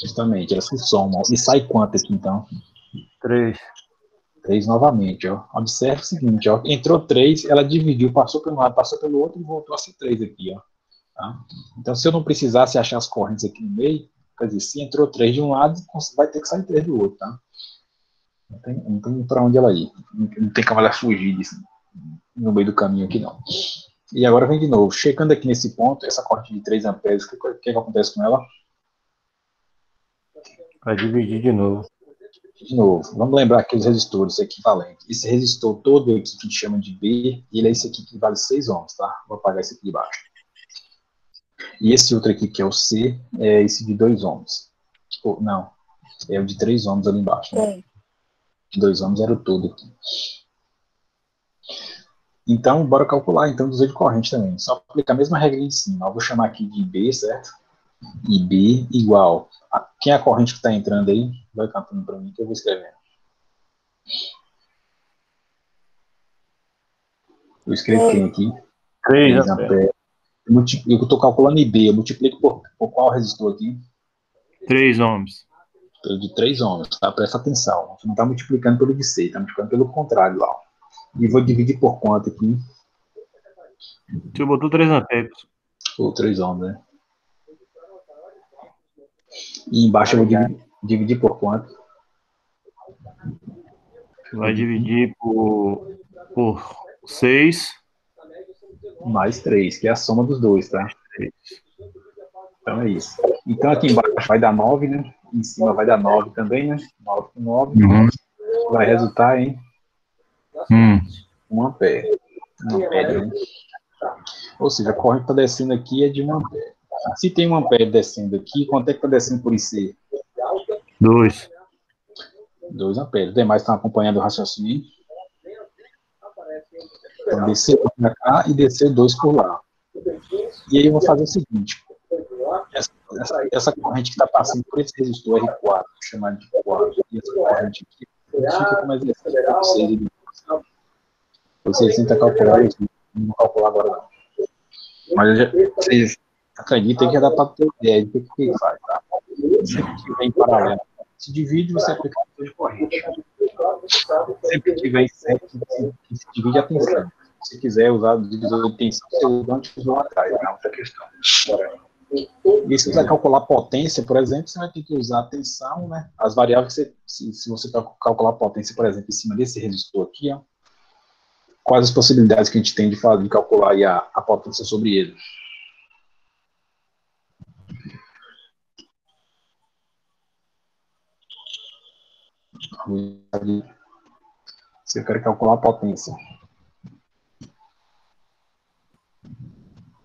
Speaker 1: Justamente, elas se somam. E sai quanto aqui, então?
Speaker 3: 3.
Speaker 1: 3 novamente, ó. Observe o seguinte, ó. Entrou 3, ela dividiu, passou pelo lado, passou pelo outro e voltou a ser 3 aqui, ó. Tá? Então, se eu não precisasse achar as correntes aqui no meio, quer dizer, se entrou 3 de um lado, vai ter que sair 3 do outro, tá? Não tem para onde ela ir. Não tem como ela fugir disso no meio do caminho aqui, não. E agora vem de novo. Chegando aqui nesse ponto, essa corrente de 3 amperes, o que acontece com ela?
Speaker 3: Vai dividir de novo.
Speaker 1: De novo, vamos lembrar aqui os resistores equivalentes. Esse resistor todo aqui que a gente chama de B, ele é esse aqui que vale 6 ohms, tá? Vou apagar esse aqui de baixo. E esse outro aqui que é o C, é esse de 2 ohms. Não, é o de 3 ohms ali embaixo, né? De 2 ohms era o todo aqui. Então, bora calcular então o de corrente também. Só aplicar a mesma regra de cima. Eu vou chamar aqui de B, certo? E B igual. Quem é a corrente que está entrando aí? Vai cantando para mim que eu vou escrevendo. Eu escrevo quem aqui?
Speaker 3: 3
Speaker 1: amperes. Eu estou calculando IB, eu multiplico por qual resistor aqui?
Speaker 3: 3 ohms.
Speaker 1: De 3 ohms, tá? Presta atenção. Você não está multiplicando pelo de C, está multiplicando pelo contrário lá. E vou dividir por quanto aqui?
Speaker 3: Você botou 3 amperes.
Speaker 1: Ou 3 ohms, né? E embaixo eu vou dividir por quanto?
Speaker 3: Vai dividir por 6.
Speaker 1: Mais 3, que é a soma dos dois, tá? Então é isso. Então aqui embaixo vai dar 9, né? Em cima vai dar 9 também, né? 9 com 9. Vai resultar em 1 ampere. 1 ampere, né? Ou seja, a corrente está descendo aqui é de 1 ampere. Se tem 1 ampere descendo aqui, quanto é que está descendo por IC?
Speaker 3: 2.
Speaker 1: 2 amperes. Os demais estão acompanhando o raciocínio. Então, descer para cá e descer 2 por lá. E aí eu vou fazer o seguinte. Essa corrente que está passando por esse resistor R4, vou chamar de 4, e essa corrente aqui, fica como exercício para vocês. Vocês tentam calcular isso. Não vou calcular agora não. Mas vocês acreditam que já dá para ter ideia do que faz, tá? Sempre que vem em paralelo, se divide, você aplica a de corrente. Sempre que vem certo, que se divide a tensão. Se quiser usar o divisor de tensão, você usa antes ou atrás, não é outra questão. E se você quiser calcular potência, por exemplo, você vai ter que usar a tensão, né? As variáveis que se você calcular a potência, por exemplo, em cima desse resistor aqui, ó, quais as possibilidades que a gente tem de calcular aí a potência sobre ele? Se eu quero calcular a potência.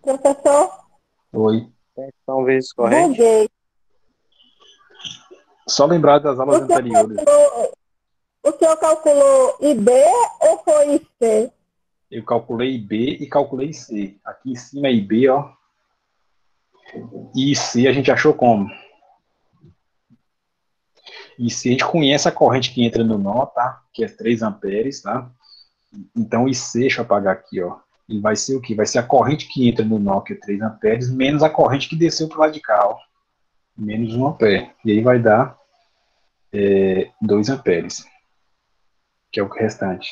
Speaker 6: Professor?
Speaker 1: Oi.
Speaker 4: Tensão vezes corrente.
Speaker 6: Buguei.
Speaker 1: Só lembrar das aulas anteriores.
Speaker 6: O senhor calculou IB ou foi IC?
Speaker 1: Eu calculei IB e calculei IC. Aqui em cima é IB, ó. E IC a gente achou como? IC a gente conhece a corrente que entra no nó, tá? Que é 3 amperes, tá? Então IC, deixa eu apagar aqui, ó. E vai ser o quê? Vai ser a corrente que entra no nó, que é 3 amperes, menos a corrente que desceu para o lado de cá, ó. Menos 1 ampere. E aí vai dar 2 amperes. Que é o restante.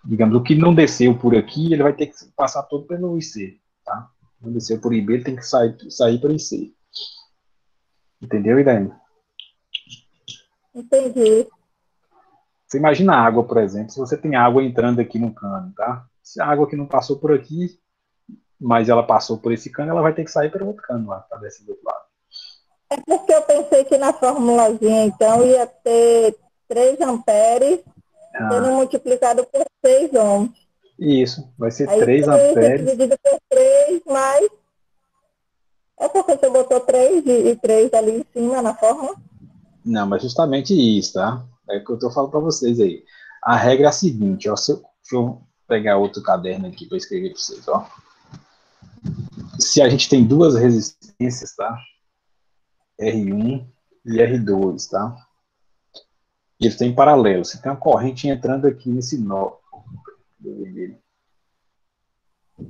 Speaker 1: Digamos, o que não desceu por aqui, ele vai ter que passar todo pelo IC, tá? Não desceu por IB, ele tem que sair para IC. Entendeu, Irene?
Speaker 6: Entendi.
Speaker 1: Você imagina a água, por exemplo, se você tem água entrando aqui no cano, tá? Se a água que não passou por aqui, mas ela passou por esse cano, ela vai ter que sair pelo outro cano lá, para descer do outro lado.
Speaker 6: É porque eu pensei que na formulazinha, então, ia ter 3 amperes sendo multiplicado por 6 ohms.
Speaker 1: Isso, vai ser
Speaker 6: Aí
Speaker 1: 3
Speaker 6: 3
Speaker 1: amperes.
Speaker 6: dividido por 3, mais... É porque você botou 3 e 3 ali em cima na fórmula?
Speaker 1: Não, mas justamente isso, tá? É o que eu estou falando para vocês aí. A regra é a seguinte, ó. Deixa eu pegar outro caderno aqui para escrever para vocês, ó. se a gente tem duas resistências, tá? R1 e R2, tá? E eles têm paralelo. Se tem uma corrente entrando aqui nesse nó.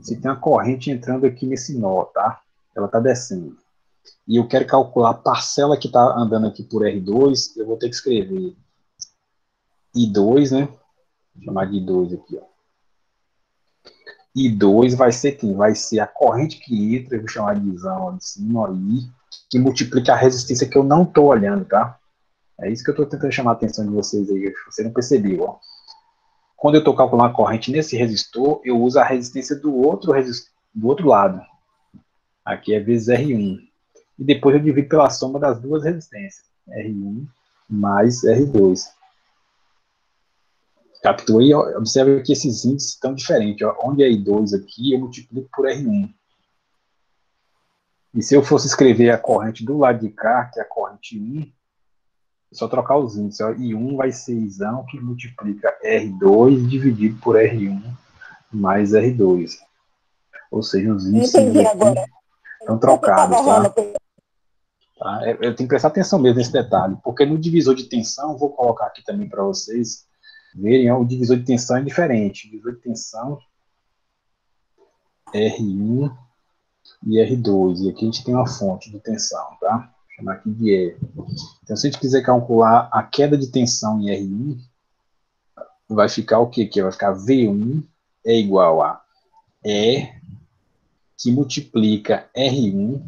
Speaker 1: Se tem uma corrente entrando aqui nesse nó, tá? Ela tá descendo. E eu quero calcular a parcela que tá andando aqui por R2, eu vou ter que escrever I2, né? Vou chamar de I2 aqui, ó. I2 vai ser quem? Vai ser a corrente que entra, eu vou chamar de Izão de cima, ó, I, que multiplica a resistência que eu não tô olhando, tá? É isso que eu tô tentando chamar a atenção de vocês aí, você não percebeu, ó. Quando eu tô calculando a corrente nesse resistor, eu uso a resistência do outro lado. Aqui é vezes R1. E depois eu divido pela soma das duas resistências. R1 mais R2. Captou aí? Observe que esses índices estão diferentes. Ó. Onde é I2 aqui, eu multiplico por R1. E se eu fosse escrever a corrente do lado de cá, que é a corrente 1, é só trocar os índices. Ó. I1 vai ser Izão, que multiplica R2 dividido por R1 mais R2. Ou seja, os índices aqui estão trocados. Tá? Tá? Eu tenho que prestar atenção mesmo nesse detalhe, porque no divisor de tensão, vou colocar aqui também para vocês verem, ó, o divisor de tensão é diferente. O divisor de tensão R1 e R2. E aqui a gente tem uma fonte de tensão, tá? Vou chamar aqui de E. Então, se a gente quiser calcular a queda de tensão em R1, vai ficar o quê? Que vai ficar V1 é igual a E que multiplica R1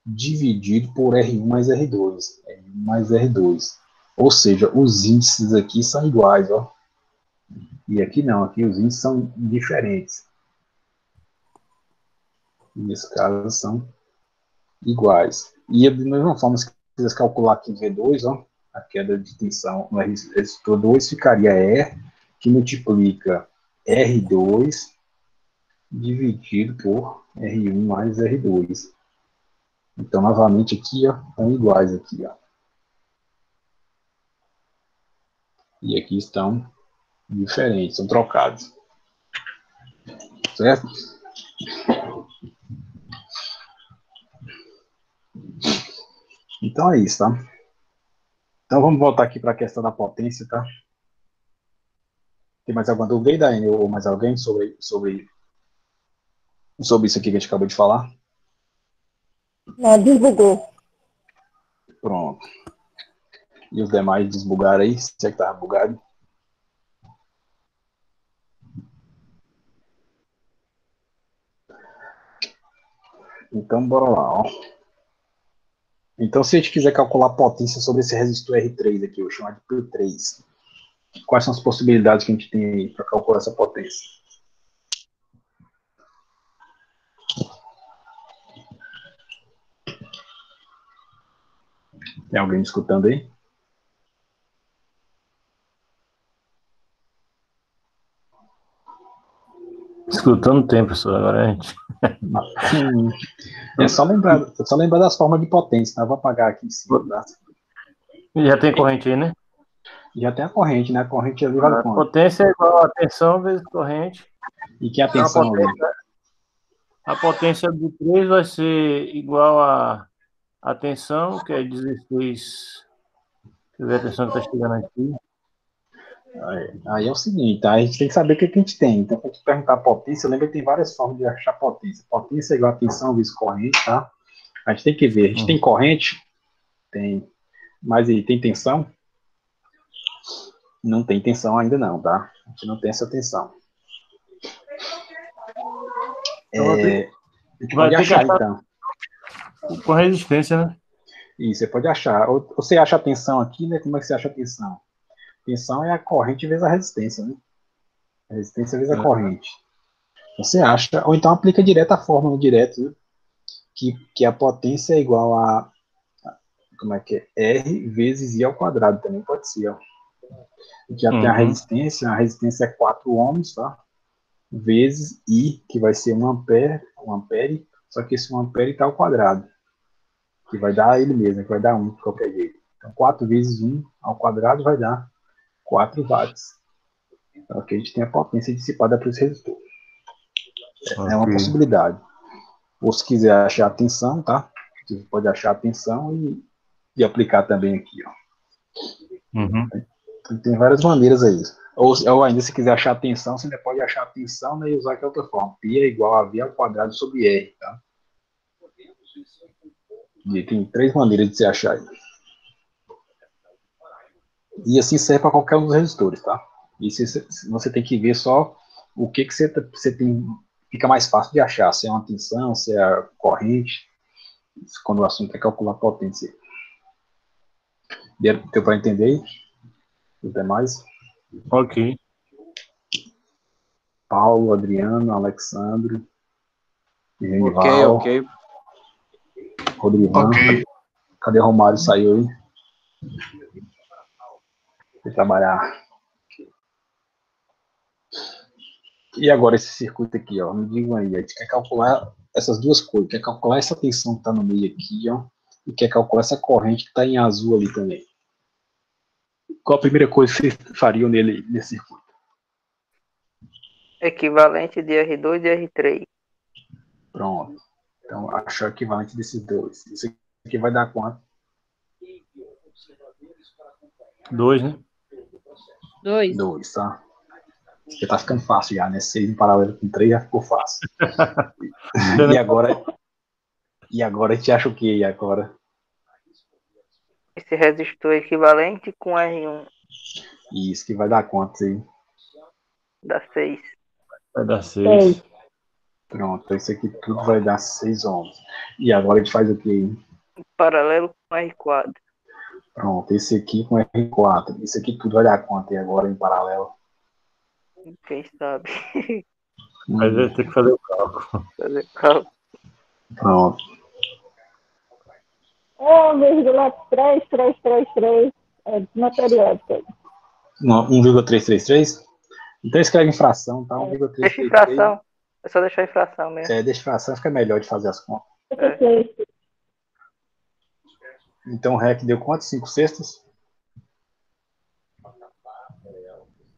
Speaker 1: dividido por R1 mais R2. R1 mais R2. Ou seja, os índices aqui são iguais, ó. E aqui não, aqui os índices são diferentes. Nesse caso são iguais. E da mesma forma, se quiser calcular aqui V2, ó, a queda de tensão no resistor 2 ficaria E, que multiplica R2 dividido por R1 mais R2. Então, novamente aqui, ó, estão iguais aqui, ó. E aqui estão diferentes, são trocados. Certo? Então é isso, tá? Então vamos voltar aqui para a questão da potência, tá? Tem mais alguma dúvida aí, Daiane, ou mais alguém sobre isso aqui que a gente acabou de falar?
Speaker 6: Não, desbugou.
Speaker 1: Pronto. E os demais desbugaram aí? Se é que estava bugado? Então, bora lá, ó. Então, se a gente quiser calcular a potência sobre esse resistor R3 aqui, eu vou chamar de P3. Quais são as possibilidades que a gente tem aí para calcular essa potência? Tem alguém me escutando aí?
Speaker 3: Escutando tem, professor, agora a gente...
Speaker 1: É só lembrar das formas de potência, tá? Eu vou apagar aqui em cima, tá?
Speaker 3: Já tem corrente aí, né?
Speaker 1: Já tem a corrente, né? A corrente ali vale
Speaker 3: A
Speaker 1: quanto?
Speaker 3: potência é igual a tensão vezes corrente.
Speaker 1: E que é a tensão ali?
Speaker 3: A potência do 3 vai ser igual a tensão, que é 16. Deixa eu ver a tensão que está chegando aqui.
Speaker 1: Aí é o seguinte, tá? A gente tem que saber o que a gente tem. Então, para te perguntar a potência, lembra que tem várias formas de achar potência. Potência é igual a tensão vezes corrente, tá? A gente tem que ver. A gente tem corrente? Tem. Mas aí, tem tensão? Não tem tensão ainda não, tá? A gente não tem essa tensão. A gente pode achar, então.
Speaker 3: Com resistência, né?
Speaker 1: Isso, você pode achar. Ou você acha a tensão aqui, né? Como é que você acha a tensão? Tensão é a corrente vezes a resistência, né? A resistência vezes a corrente. Você acha, ou então aplica direto a fórmula direto, né? Que a potência é igual a, como é que é? R vezes I ao quadrado, também pode ser, ó. Já tem a resistência é 4 ohms, tá? Vezes I, que vai ser 1 ampere, só que esse 1 ampere está ao quadrado, que vai dar ele mesmo, que vai dar 1 de qualquer jeito. Então, 4 vezes 1 ao quadrado vai dar 4 watts. Então, aqui a gente tem a potência dissipada por esse resistor. É uma possibilidade. Ou se quiser achar a tensão, tá? Você pode achar a tensão e aplicar também aqui, ó.
Speaker 3: Uhum.
Speaker 1: Tem várias maneiras aí. Ou ainda, se quiser achar a tensão, você ainda pode achar a tensão, né, e usar aquela outra forma. Π é igual a V ao quadrado sobre R, tá? E tem 3 maneiras de você achar aí. E assim serve para qualquer um dos resistores, tá? E você tem que ver só o que você tem, fica mais fácil de achar, se é uma tensão, se é a corrente, quando o assunto é calcular potência. Deu para entender? Os demais?
Speaker 3: Ok.
Speaker 1: Paulo, Adriano, Alexandre, Genival,
Speaker 4: Ok.
Speaker 1: Rodrigo. Cadê o Romário? Saiu aí? Foi trabalhar. E agora esse circuito aqui, ó, me digam aí, a gente quer calcular essas duas coisas, quer calcular essa tensão que está no meio aqui, ó, e quer calcular essa corrente que está em azul ali também. Qual a primeira coisa que vocês fariam nesse circuito?
Speaker 2: Equivalente de R2 e R3.
Speaker 1: Pronto. Então, achar o equivalente desses dois. Isso aqui vai dar quanto?
Speaker 3: 2, né?
Speaker 2: 2.
Speaker 1: 2, tá? Porque tá ficando fácil já, né? 6 em paralelo com 3 já ficou fácil. E agora a gente acha o que aí agora?
Speaker 2: Esse resistor equivalente com R1
Speaker 1: Isso que vai dar quanto aí?
Speaker 2: dá 6.
Speaker 3: Vai dar 6.
Speaker 1: Pronto, isso aqui tudo vai dar 6 ohms. E agora a gente faz o que?
Speaker 2: Paralelo com R4.
Speaker 1: Pronto, esse aqui com R4. Isso aqui tudo vai dar quanto aí agora em paralelo?
Speaker 2: Quem sabe?
Speaker 3: Mas vai ter que fazer o cálculo.
Speaker 2: Fazer cálculo.
Speaker 1: Pronto.
Speaker 6: 1,3333 na periódica.
Speaker 1: 1,333? Então escreve em fração, tá?
Speaker 2: Deixa
Speaker 1: 1,333.
Speaker 2: infração. É só deixar a infração mesmo.
Speaker 1: Deixa fração, fica melhor de fazer as contas.
Speaker 2: É.
Speaker 1: Então o REC deu quanto? 5 sextos?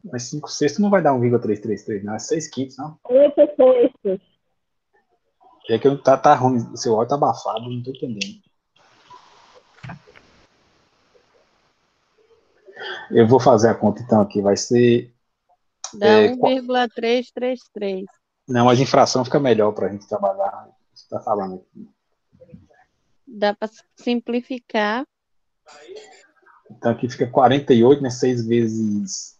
Speaker 1: Mas 5 sextos não vai dar 1,333, não. É 6 quintos, não?
Speaker 6: 8 sextos.
Speaker 1: É que tá ruim, o seu áudio tá abafado, não tô entendendo. Eu vou fazer a conta então aqui, vai ser...
Speaker 7: Dá 1,333.
Speaker 1: Não, mas em fração fica melhor pra gente trabalhar. Você tá falando aqui.
Speaker 7: Dá para simplificar.
Speaker 1: Então aqui fica 48, né? 6 vezes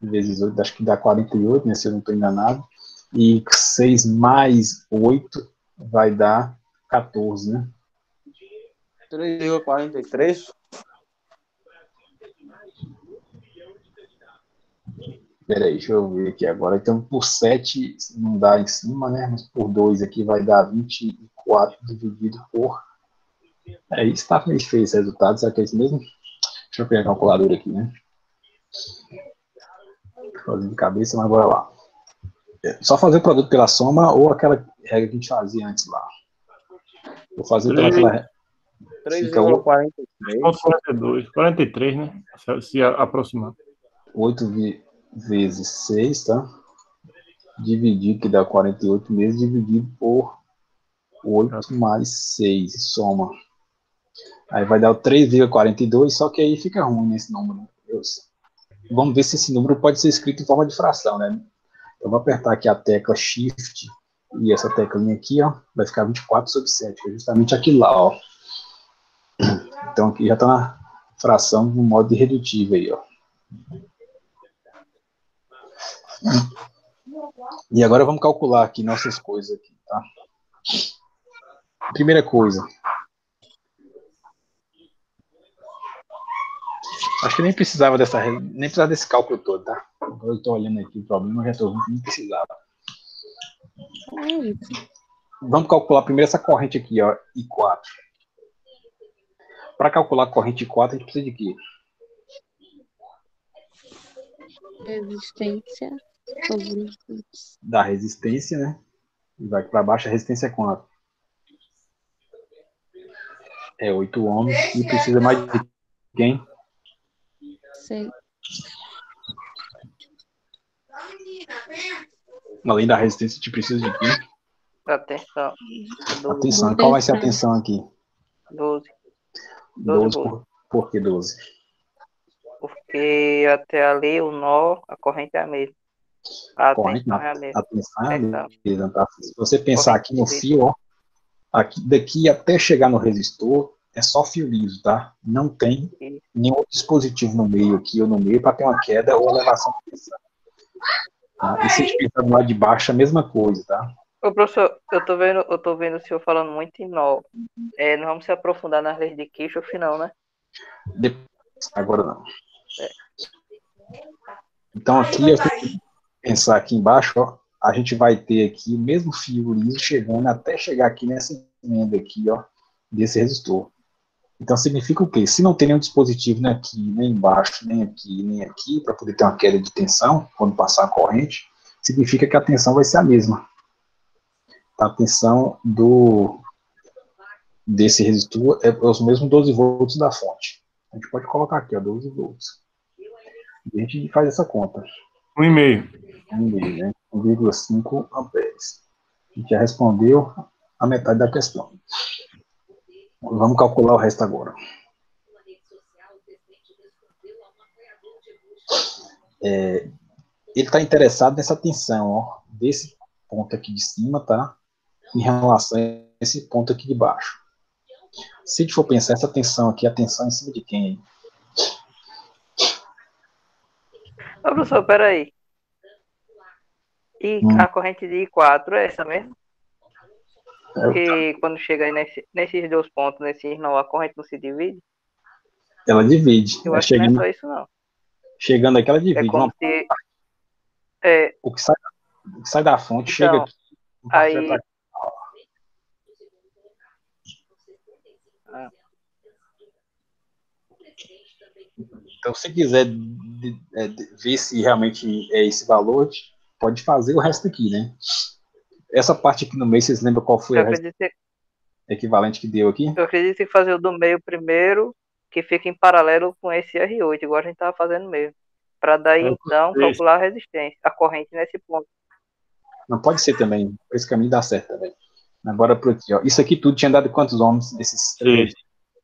Speaker 1: 8, acho que dá 48, né? Se eu não estou enganado. E 6 mais 8 vai dar 14, né?
Speaker 4: 3,43.
Speaker 1: Peraí, deixa eu ver aqui agora. Então por 7 não dá em cima, né? Mas por 2 aqui vai dar 24 dividido por... isso tá meio feio esse resultado, será que é isso mesmo? Deixa eu pegar a calculadora aqui, né? Fazendo de cabeça, mas bora lá. Só fazer o produto pela soma ou aquela regra que a gente fazia antes lá. Vou fazer pelaquela...
Speaker 4: 3,43.
Speaker 3: 42. 43, né? Se aproximar.
Speaker 1: 8 vezes 6, tá? Dividido, que dá 48 meses, dividido por 8 mais 6, soma. Aí vai dar o 3,42, só que aí fica ruim nesse número. Vamos ver se esse número pode ser escrito em forma de fração, né? Eu vou apertar aqui a tecla Shift e essa teclinha aqui, ó, vai ficar 24 sobre 7, que é justamente aquilo lá, ó. Então aqui já está na fração no modo irredutivo aí, ó. E agora vamos calcular aqui nossas coisas aqui, tá? Primeira coisa. Acho que nem precisava desse cálculo todo, tá? Agora eu estou olhando aqui o problema, eu já estou vendo que nem precisava. Vamos calcular primeiro essa corrente aqui, ó, I4. Para calcular a corrente I4, a gente precisa de quê?
Speaker 7: Resistência.
Speaker 1: Da resistência, né? E vai para baixo, a resistência é quanto? É 8 ohms. E precisa mais de quem?
Speaker 7: Sei.
Speaker 1: Além da resistência, a gente precisa de quem?
Speaker 2: Atenção. 12,
Speaker 1: Atenção, qual vai ser a tensão aqui?
Speaker 2: 12.
Speaker 1: 12
Speaker 2: volts.
Speaker 1: por que 12?
Speaker 2: Porque até ali o nó, a corrente é a mesma. A
Speaker 1: Corrente,
Speaker 2: tensão é a mesma.
Speaker 1: a tensão é a
Speaker 2: Tensão.
Speaker 1: mesma, tá? Se você pensar
Speaker 2: Corrente
Speaker 1: aqui no
Speaker 2: de-
Speaker 1: fio, ó, aqui, daqui até chegar no resistor, é só fio liso, tá? Não tem nenhum dispositivo no meio aqui ou no meio para ter uma queda ou elevação de tensão. Tá? E se a gente pensar do lado de baixo, a mesma coisa, tá?
Speaker 2: Ô, professor, eu tô vendo o senhor falando muito em nó. Não vamos se aprofundar nas leis de Kirchhoff, não, né?
Speaker 1: Agora não.
Speaker 2: É.
Speaker 1: Então aqui, se pensar aqui embaixo, ó, a gente vai ter aqui o mesmo fio liso chegando até chegar aqui nessa emenda aqui, ó, desse resistor. Então significa o quê? Se não tem nenhum dispositivo nem aqui, nem embaixo, nem aqui, para poder ter uma queda de tensão quando passar a corrente, significa que a tensão vai ser a mesma. A tensão desse resistor é os mesmos 12 volts da fonte. A gente pode colocar aqui, ó, 12 volts. E a gente faz essa conta.
Speaker 3: 1,5.
Speaker 1: Né? 1,5 amperes. A gente já respondeu a metade da questão. Vamos calcular o resto agora. Ele está interessado nessa tensão, ó, desse ponto aqui de cima, tá? Em relação a esse ponto aqui de baixo. Se a gente for pensar essa tensão aqui, a tensão em cima de quem aí?
Speaker 2: Ô, professor, peraí. E a corrente de I4 é essa mesmo? Porque quando chega aí nesses dois pontos, nesses nó, a corrente não se divide?
Speaker 1: Ela divide.
Speaker 2: Eu acho que não é só isso, não.
Speaker 1: Chegando aqui, ela divide.
Speaker 2: É como se...
Speaker 1: O que sai da fonte
Speaker 2: Então,
Speaker 1: chega aqui.
Speaker 2: Aí...
Speaker 1: Então, se quiser ver se realmente é esse valor, pode fazer o resto aqui, né? Essa parte aqui no meio, vocês lembram qual foi o equivalente que deu aqui?
Speaker 2: Eu acredito que fazer o do meio primeiro, que fica em paralelo com esse R8, igual a gente estava fazendo mesmo. Para daí, então, calcular a resistência, a corrente nesse ponto.
Speaker 1: Não pode ser também. Esse caminho dá certo também. Agora por aqui, ó. Isso aqui tudo tinha dado quantos ohms? Esses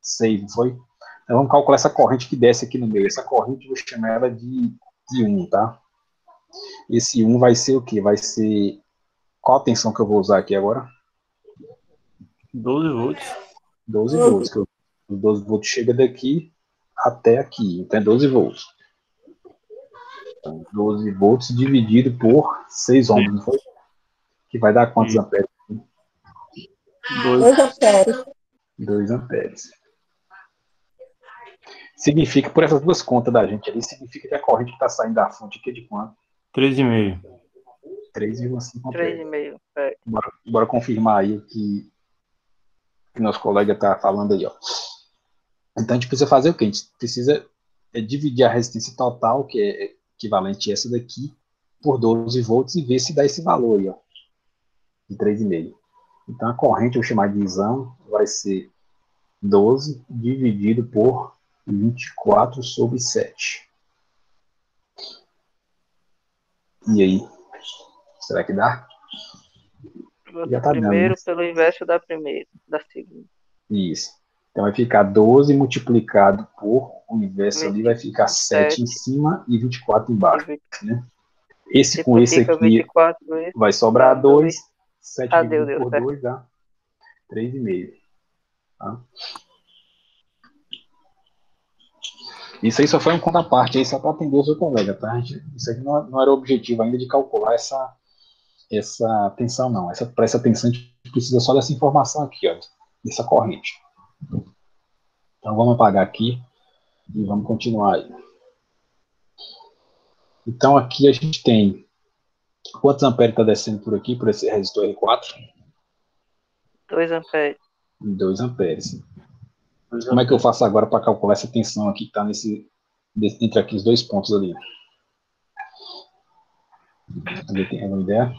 Speaker 1: 6, não foi? Então vamos calcular essa corrente que desce aqui no meio. Essa corrente, eu vou chamar ela de 1, tá? Esse 1 vai ser o quê? Vai ser... Qual a tensão que eu vou usar aqui agora?
Speaker 3: 12 volts.
Speaker 1: 12 volts. Os 12 volts chega daqui até aqui. Então é 12 volts. Então, 12 volts dividido por 6 ohms, não foi? Que vai dar quantos amperes?
Speaker 6: 2 amperes.
Speaker 1: 2 amperes. Significa, por essas duas contas da gente ali, significa que a corrente que está saindo da fonte aqui é de quanto?
Speaker 3: 3,5.
Speaker 1: 3,5 amperes.
Speaker 2: 3,5.
Speaker 1: Bora confirmar aí que nosso colega está falando aí, ó. Então a gente precisa fazer o quê? A gente precisa dividir a resistência total, que é equivalente a essa daqui, por 12 volts e ver se dá esse valor aí, ó, de 3,5. Então a corrente, eu vou chamar de isão, vai ser 12 dividido por 24/7. E aí? Será que dá?
Speaker 2: Já tá primeiro dando, pelo inverso da primeira, da segunda.
Speaker 1: Isso. Então vai ficar 12 multiplicado por o inverso ali, vai ficar 7 em cima e 24 embaixo. Né? Esse com esse aqui
Speaker 2: 24,
Speaker 1: vai sobrar 2, 7 dividido por 2 dá 3,5. Tá? Isso aí só foi um conta à parte, aí só para atender o seu colega, tá? Isso aqui não era o objetivo ainda de calcular essa tensão, não. Para essa tensão a gente precisa só dessa informação aqui, ó, dessa corrente. Então vamos apagar aqui e vamos continuar aí. Então aqui a gente tem quantos amperes está descendo por aqui, por esse resistor R4?
Speaker 2: 2 amperes.
Speaker 1: 2 amperes. Como é que eu faço agora para calcular essa tensão aqui que está entre aqui os dois pontos ali? Alguém tem alguma ideia?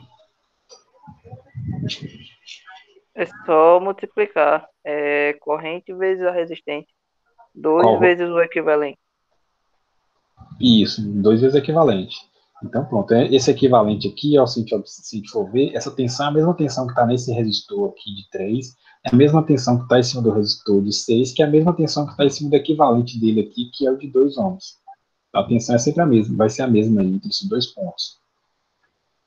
Speaker 2: É só multiplicar. Corrente vezes a resistência. 2 vezes o equivalente.
Speaker 1: Isso, 2 vezes o equivalente. Então, pronto, esse equivalente aqui, ó, se a gente for ver, essa tensão é a mesma tensão que está nesse resistor aqui de 3, é a mesma tensão que está em cima do resistor de 6, que é a mesma tensão que está em cima do equivalente dele aqui, que é o de 2 ohms. A tensão é sempre a mesma, vai ser a mesma aí, entre esses dois pontos.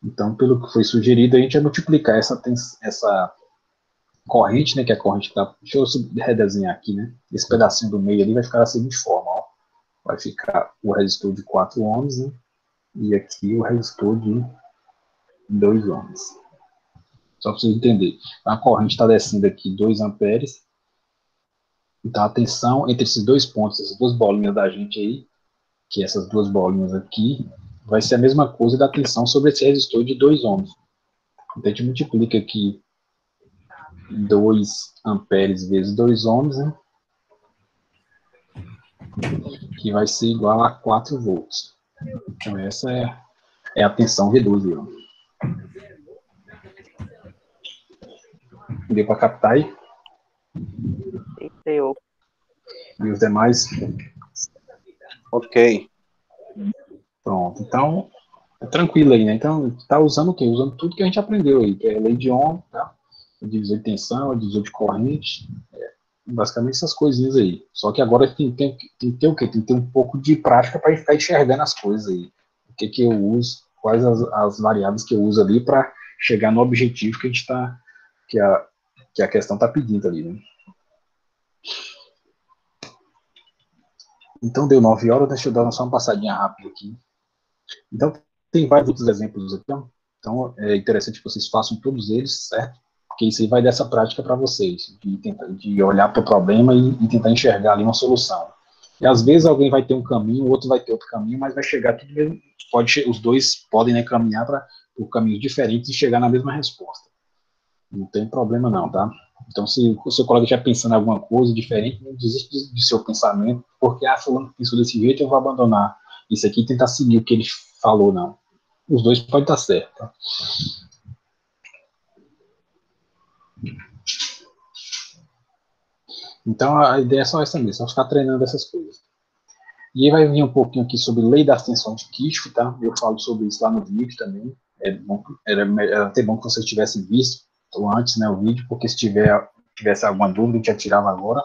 Speaker 1: Então, pelo que foi sugerido, a gente vai multiplicar essa corrente, né, que é a corrente que tá... Deixa eu redesenhar aqui, né? Esse pedacinho do meio ali vai ficar da seguinte forma, ó. Vai ficar o resistor de 4 ohms, né? E aqui o resistor de 2 ohms. Só para vocês entenderem. A corrente está descendo aqui 2 amperes. Então a tensão entre esses dois pontos, essas duas bolinhas da gente aí, que essas duas bolinhas aqui, vai ser a mesma coisa da tensão sobre esse resistor de 2 ohms. Então a gente multiplica aqui 2 amperes vezes 2 ohms, né? Que vai ser igual a 4 volts. Então essa é a tensão V12. Ó. Deu para captar aí?
Speaker 2: Deu.
Speaker 1: E os demais?
Speaker 4: Ok.
Speaker 1: Pronto. Então, é tranquilo aí, né? Então, tá usando o quê? Usando tudo que a gente aprendeu aí, que é a lei de Ohm, tá? O divisor de tensão, o divisor de corrente, basicamente essas coisinhas aí. Só que agora tem que ter o quê? Tem que ter um pouco de prática para ficar enxergando as coisas aí. O que eu uso, quais as variáveis que eu uso ali para chegar no objetivo que a gente tá, que a questão está pedindo ali, né? Então deu 9 horas, deixa eu dar só uma passadinha rápida aqui. Então tem vários outros exemplos aqui, ó. Então é interessante que vocês façam todos eles, certo? Porque isso aí vai dar essa prática para vocês, de olhar para o problema e tentar enxergar ali uma solução. E às vezes alguém vai ter um caminho, o outro vai ter outro caminho, mas vai chegar tudo mesmo. Os dois podem, né, caminhar por caminhos diferentes e chegar na mesma resposta. Não tem problema não, tá? Então, se o seu colega estiver pensando em alguma coisa diferente, não desiste do seu pensamento, porque, fulano pensou desse jeito, eu vou abandonar isso aqui e tentar seguir o que ele falou, não. Os dois podem estar certos, tá? Então, a ideia é só essa mesmo, só ficar treinando essas coisas. E aí vai vir um pouquinho aqui sobre lei das tensões de Kirchhoff, tá? Eu falo sobre isso lá no vídeo também. Era até bom que vocês tivessem visto antes, né, o vídeo, porque se tivesse alguma dúvida, a gente já tirava agora.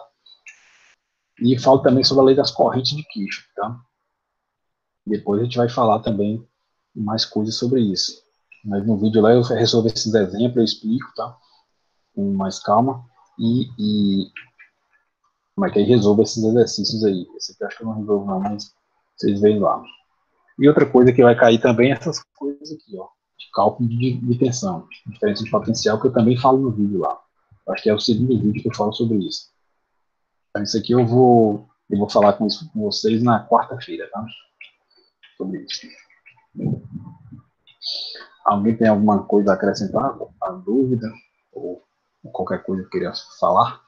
Speaker 1: E falo também sobre a lei das correntes de Kirchhoff, tá? Depois a gente vai falar também mais coisas sobre isso. Mas no vídeo lá eu resolvo esses exemplos, eu explico, tá? Com mais calma. E como é que eu resolvo esses exercícios aí. Esse aqui eu acho que eu não resolvo não, mas vocês veem lá. E outra coisa que vai cair também é essas coisas aqui, ó. De cálculo de tensão, diferença de potencial, que eu também falo no vídeo lá. Acho que é o segundo vídeo que eu falo sobre isso. Então isso aqui eu vou falar com vocês na quarta-feira, tá? Sobre isso. Alguém tem alguma coisa a acrescentar? A dúvida? Ou qualquer coisa que queria falar?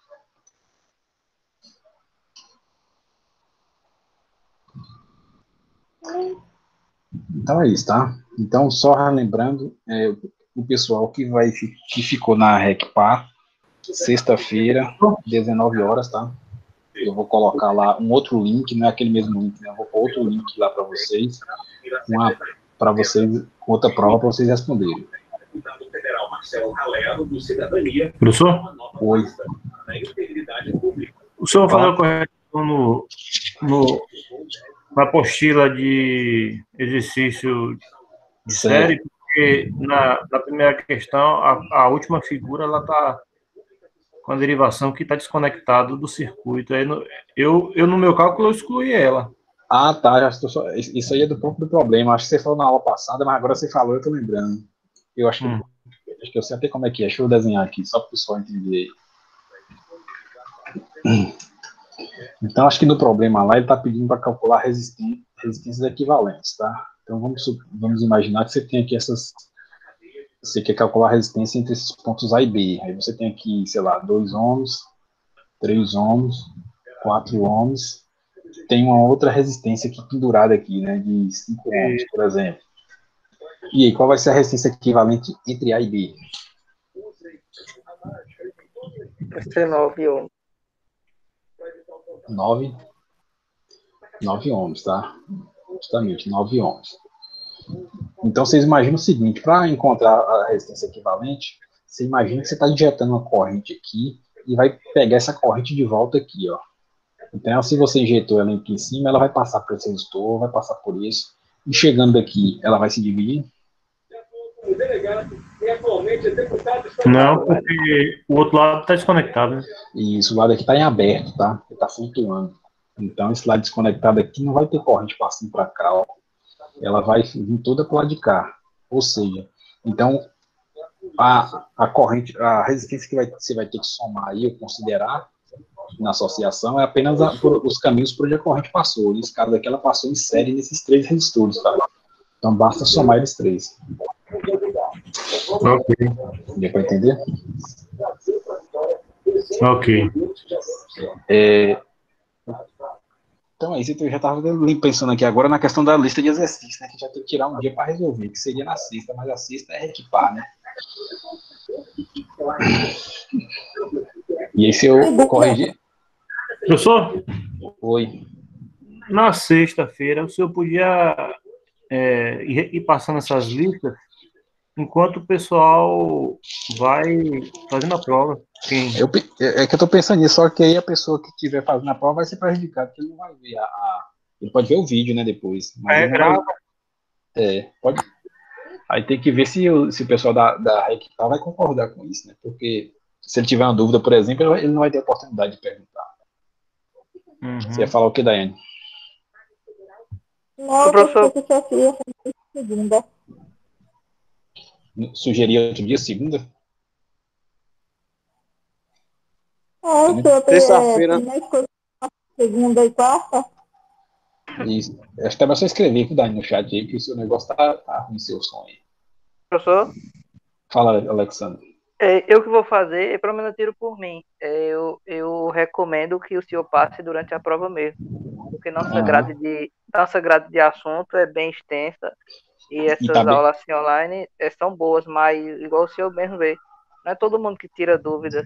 Speaker 1: Então é isso, tá? Então, só relembrando, o pessoal que ficou na RECPA, sexta-feira, 19 horas, tá? Eu vou colocar lá um outro link, não é aquele mesmo link, né? Eu vou pôr outro link lá para vocês, com outra prova para vocês responderem.
Speaker 3: Professor?
Speaker 1: Oi.
Speaker 3: O senhor falou a correção na apostila de exercício de série, porque na primeira questão, a última figura, ela está com a derivação que está desconectado do circuito. Aí no meu cálculo, eu excluí ela.
Speaker 1: Ah, tá. Isso aí é do próprio problema. Acho que você falou na aula passada, mas agora você falou, eu tô lembrando. Eu acho que eu sei até como é que é. Deixa eu desenhar aqui, só para o pessoal entender aí. Então, acho que no problema lá, ele está pedindo para calcular resistências equivalentes, tá? Então, vamos imaginar que você tem aqui você quer calcular a resistência entre esses pontos A e B. Aí você tem aqui, sei lá, 2 ohms, 3 ohms, 4 ohms. Tem uma outra resistência aqui pendurada aqui, né, de 5 ohms, por exemplo. E aí, qual vai ser a resistência equivalente entre A e B?
Speaker 2: Vai ser 9 ohms.
Speaker 1: 9 ohms, tá? Justamente, 9 ohms. Então, vocês imaginam o seguinte, para encontrar a resistência equivalente, você imagina que você está injetando uma corrente aqui e vai pegar essa corrente de volta aqui, ó. Então, se você injetou ela aqui em cima, ela vai passar por esse resistor, vai passar por isso, e chegando aqui, ela vai se dividir?
Speaker 3: Não, porque o outro lado está desconectado, né?
Speaker 1: Isso, o lado aqui está em aberto, tá? Ele está flutuando. Então, esse lado desconectado aqui não vai ter corrente passando para cá, ó. Ela vai vir toda para o lado de cá. Ou seja, então, a corrente, a resistência que você vai ter que somar aí, ou considerar na associação, é apenas os caminhos por onde a corrente passou. Nesse caso aqui, ela passou em série nesses 3 resistores, tá? Então, basta somar eles 3.
Speaker 3: Ok.
Speaker 1: Deu para entender?
Speaker 3: Ok.
Speaker 1: Então, aí eu já estava pensando aqui agora na questão da lista de exercícios, né? Que já tem que tirar um dia para resolver, que seria na sexta, mas a sexta é reequipar, né? E aí, se eu corrigir.
Speaker 3: Professor,
Speaker 1: Oi.
Speaker 3: na sexta-feira, o senhor podia ir passando essas listas enquanto o pessoal vai fazendo a prova.
Speaker 1: É que eu estou pensando nisso, só que aí a pessoa que estiver fazendo a prova vai ser prejudicada, porque ele não vai ver ele pode ver o vídeo, né, depois. Mas ele não
Speaker 3: grava.
Speaker 1: pode. Aí tem que ver se o pessoal da Reequipar vai concordar com isso, né? Porque se ele tiver uma dúvida, por exemplo, ele não vai ter oportunidade de perguntar.
Speaker 3: Uhum.
Speaker 1: Você ia falar o que, Daiane?
Speaker 6: Não,
Speaker 2: professor,
Speaker 6: porque só ia segunda.
Speaker 1: Sugeria outro dia, segunda?
Speaker 6: O senhor
Speaker 4: Terça-feira.
Speaker 6: tem mais coisa segunda e quarta?
Speaker 1: Isso. Acho que é só escrever, Daiane, no chat aí, que o seu negócio tá ruim, seu som aí.
Speaker 2: professor,
Speaker 1: Fala, Alexandre.
Speaker 2: eu que vou fazer, pelo menos eu tiro por mim. Eu recomendo que o senhor passe durante a prova mesmo, porque nossa grade de assunto é bem extensa e essas
Speaker 1: tá bem.
Speaker 2: aulas assim online são boas, mas igual o senhor mesmo vê, não é todo mundo que tira dúvidas,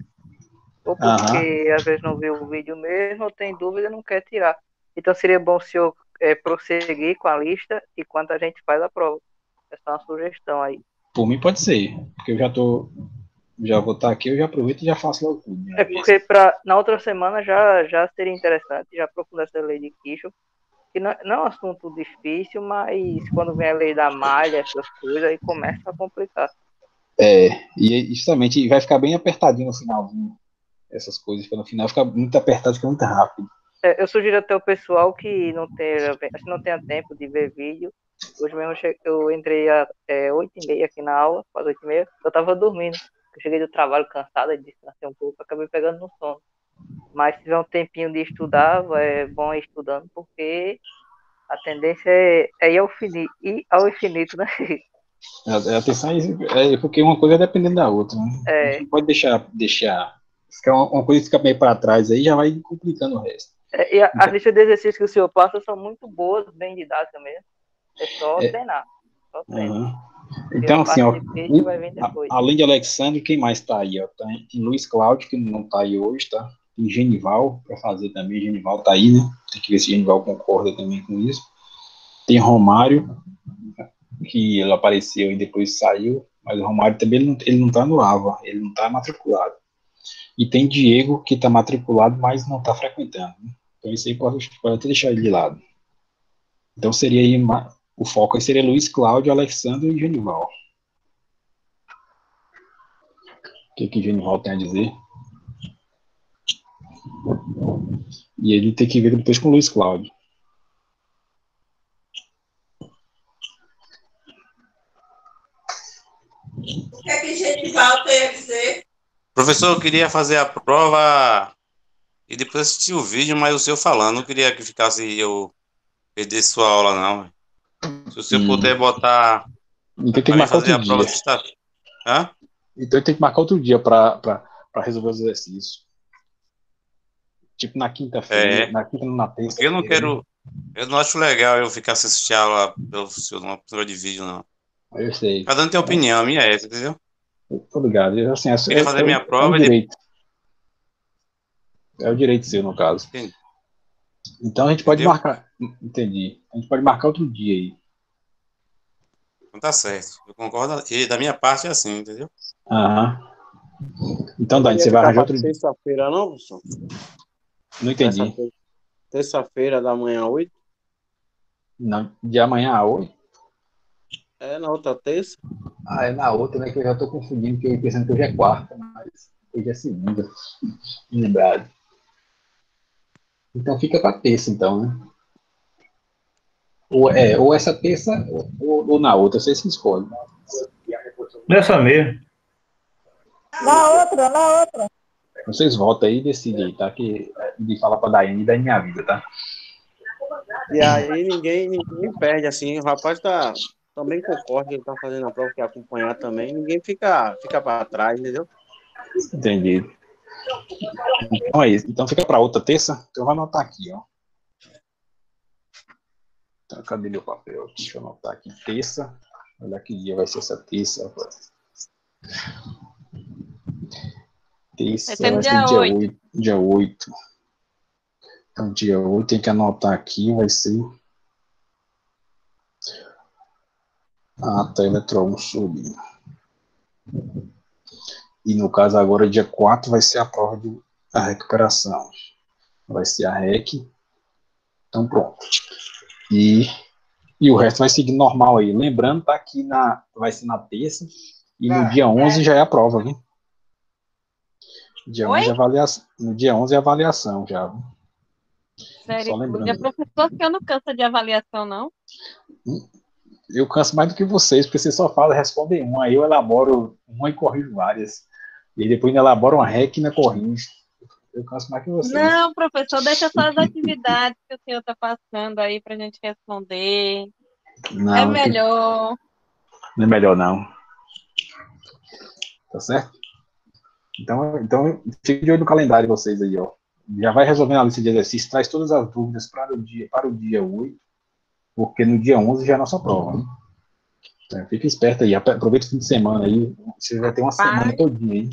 Speaker 2: ou porque às vezes não viu o vídeo mesmo, ou tem dúvida e não quer tirar. Então seria bom o senhor prosseguir com a lista enquanto a gente faz a prova. Essa é uma sugestão aí.
Speaker 1: Por mim pode ser, porque eu já vou estar aqui, eu já aproveito e já faço logo tudo.
Speaker 2: Porque na outra semana já seria interessante, já aprofundar essa lei de Kirchhoff, que não é um assunto difícil, mas quando vem a lei da malha, essas coisas, aí começa a complicar.
Speaker 1: E justamente vai ficar bem apertadinho no finalzinho, essas coisas, no final fica muito apertado, fica muito rápido.
Speaker 2: Eu sugiro até o pessoal que não tenha tempo de ver vídeo. Hoje mesmo eu entrei às 8h30 aqui na aula, quase 8h30, eu tava dormindo. Eu cheguei do trabalho cansado, descansei um pouco, acabei pegando no sono. Mas se tiver um tempinho de estudar, é bom ir estudando, porque a tendência é ir ao infinito, né?
Speaker 1: Atenção, porque uma coisa é dependendo da outra, né? A gente não pode deixar ficar uma coisa que fica meio para trás aí, já vai complicando o resto.
Speaker 2: E as listas de exercícios que o senhor passa são muito boas, bem didáticas mesmo. É só treinar.
Speaker 1: Então, assim, ó,
Speaker 2: vai vir depois.
Speaker 1: além de Alexandre, quem mais está aí? Ó? Tem Luiz Cláudio, que não está aí hoje, tá? Tem Genival para fazer também. Genival está aí, né? Tem que ver se Genival concorda também com isso. Tem Romário, que ele apareceu e depois saiu, mas o Romário também ele não está no AVA, ele não está matriculado. E tem Diego, que está matriculado, mas não está frequentando. Né? Então isso aí pode até deixar ele de lado. Então seria aí, o foco aí seria Luiz Cláudio, Alexandre e Genival. O que Genival tem a dizer? E ele tem que ver depois com o Luiz Cláudio.
Speaker 6: O que é que Genival tem a dizer?
Speaker 8: Professor, eu queria fazer a prova e depois assistir o vídeo, mas o senhor falando, não queria que ficasse eu perder sua aula, não. Se o senhor puder botar
Speaker 1: então tem que marcar
Speaker 8: fazer
Speaker 1: outro
Speaker 8: a prova
Speaker 1: dia.
Speaker 8: Hã?
Speaker 1: Então tem que marcar outro dia para resolver os exercícios. Tipo na quinta-feira, na quinta ou na terça.
Speaker 8: Porque eu não quero, eu não acho legal eu ficar sem assistir a aula pelo senhor numa prova de vídeo, não.
Speaker 1: Eu sei.
Speaker 8: Cada um tem opinião, a minha é essa, entendeu?
Speaker 1: Obrigado. Assim,
Speaker 8: queria fazer minha prova
Speaker 1: é o direito. É o direito seu, no caso.
Speaker 8: Entendi.
Speaker 1: Então a gente pode marcar. Entendi. A gente pode marcar outro dia aí.
Speaker 8: tá certo. Eu concordo. E da minha parte é assim, entendeu?
Speaker 1: Aham. Então, Dani,
Speaker 4: Não ia
Speaker 1: você vai
Speaker 4: ficar
Speaker 1: arranjar
Speaker 4: para
Speaker 1: outro dia.
Speaker 4: terça-feira, não, professor?
Speaker 1: Não entendi.
Speaker 4: Terça-feira da manhã, 8?
Speaker 1: Não, de amanhã a hoje?
Speaker 4: É, na outra terça.
Speaker 1: Ah, é na outra, né? Que eu já tô confundindo, porque eu pensando que hoje é quarta, mas hoje é segunda. Lembrado. Então fica pra terça, então, né? Ou essa terça ou na outra, vocês que escolhem.
Speaker 3: Nessa mesmo.
Speaker 6: Na outra.
Speaker 1: Vocês votam aí e decidem aí, tá? Que, de falar pra Daiane e da minha vida, tá?
Speaker 4: E aí ninguém perde, assim. O rapaz também concorda, ele tá fazendo a prova, quer acompanhar também. Ninguém fica para trás, entendeu?
Speaker 1: Entendi. Então é isso. Então fica pra outra terça. Então eu vou anotar aqui, ó. Então, cadê meu papel? Deixa eu anotar aqui. Terça. Olha que dia vai ser essa terça, rapaz. Terça
Speaker 7: Vai ser no
Speaker 1: vai ser
Speaker 7: dia
Speaker 1: dia
Speaker 7: 8.
Speaker 1: 8. Dia 8. Então, dia 8 tem que anotar aqui, vai ser a ata eletrônica subir. E no caso agora, dia 4, vai ser a prova da recuperação. Vai ser a REC. Então pronto. E o resto vai seguir normal aí. Lembrando, tá aqui vai ser na terça. E no dia 11 já é a prova, viu? Dia 11 é avaliação. No dia 11 é avaliação já. Viu? Só
Speaker 7: Sério,
Speaker 1: lembrando.
Speaker 7: a professor que eu não cansa de avaliação, não.
Speaker 1: Eu canso mais do que vocês, porque vocês só falam, respondem uma, aí eu elaboro uma e corrijo várias. E depois ainda elaboro uma REC e ainda corrijo. Eu canso mais que vocês.
Speaker 7: Não, professor, deixa só as atividades que o senhor está passando aí para a gente responder.
Speaker 1: Não,
Speaker 7: É melhor.
Speaker 1: não é melhor não. Tá certo? Então fique de olho no calendário de vocês aí, ó. Já vai resolvendo a lista de exercícios, traz todas as dúvidas para o dia 8, porque no dia 11 já é a nossa prova, né? Então, fica esperto aí, aproveita o fim de semana aí, você vai ter uma semana todinha aí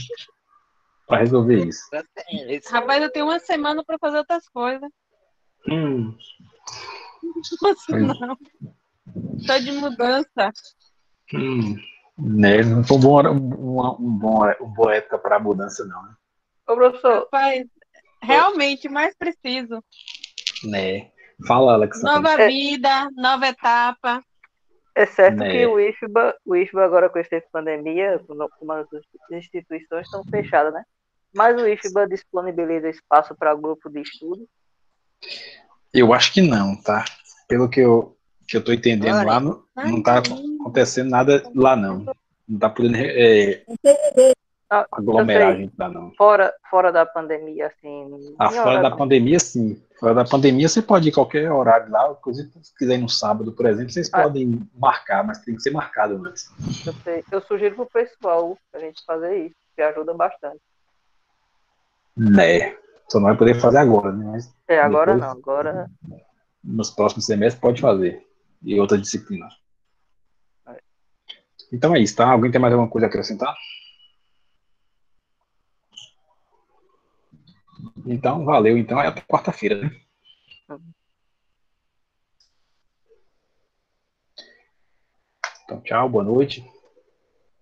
Speaker 1: para resolver isso.
Speaker 7: Rapaz, eu tenho uma semana para fazer outras coisas. Não. Estou de mudança.
Speaker 1: Né? Não foi uma boa época para a mudança, não. Né?
Speaker 2: Ô, professor,
Speaker 7: Rapaz, realmente mais preciso.
Speaker 1: Né? Fala, Alexandre.
Speaker 7: Nova vida, nova etapa.
Speaker 2: é certo
Speaker 1: Né?
Speaker 2: que o IFBA agora com essa pandemia, como as instituições estão fechadas, né? Mas o IFBA disponibiliza espaço para grupo de estudo.
Speaker 1: Eu acho que não, tá? Pelo que eu tô entendendo lá, não tá acontecendo nada lá, não. Não tá podendo aglomerar a gente lá, não.
Speaker 2: Fora da pandemia, assim.
Speaker 1: Fora da pandemia, sim. Fora da pandemia, você pode ir qualquer horário lá. Inclusive, se quiser ir no sábado, por exemplo, vocês podem marcar, mas tem que ser marcado antes.
Speaker 2: Eu sugiro pro pessoal a gente fazer isso, que ajuda bastante.
Speaker 1: Né? Só não vai poder fazer agora, né? Mas
Speaker 2: Agora
Speaker 1: depois,
Speaker 2: não. Agora.
Speaker 1: nos próximos semestres, pode fazer. E outra disciplina. Então é isso, tá? Alguém tem mais alguma coisa a acrescentar? Então, valeu. Então, é até quarta-feira, né? Então, tchau, boa noite.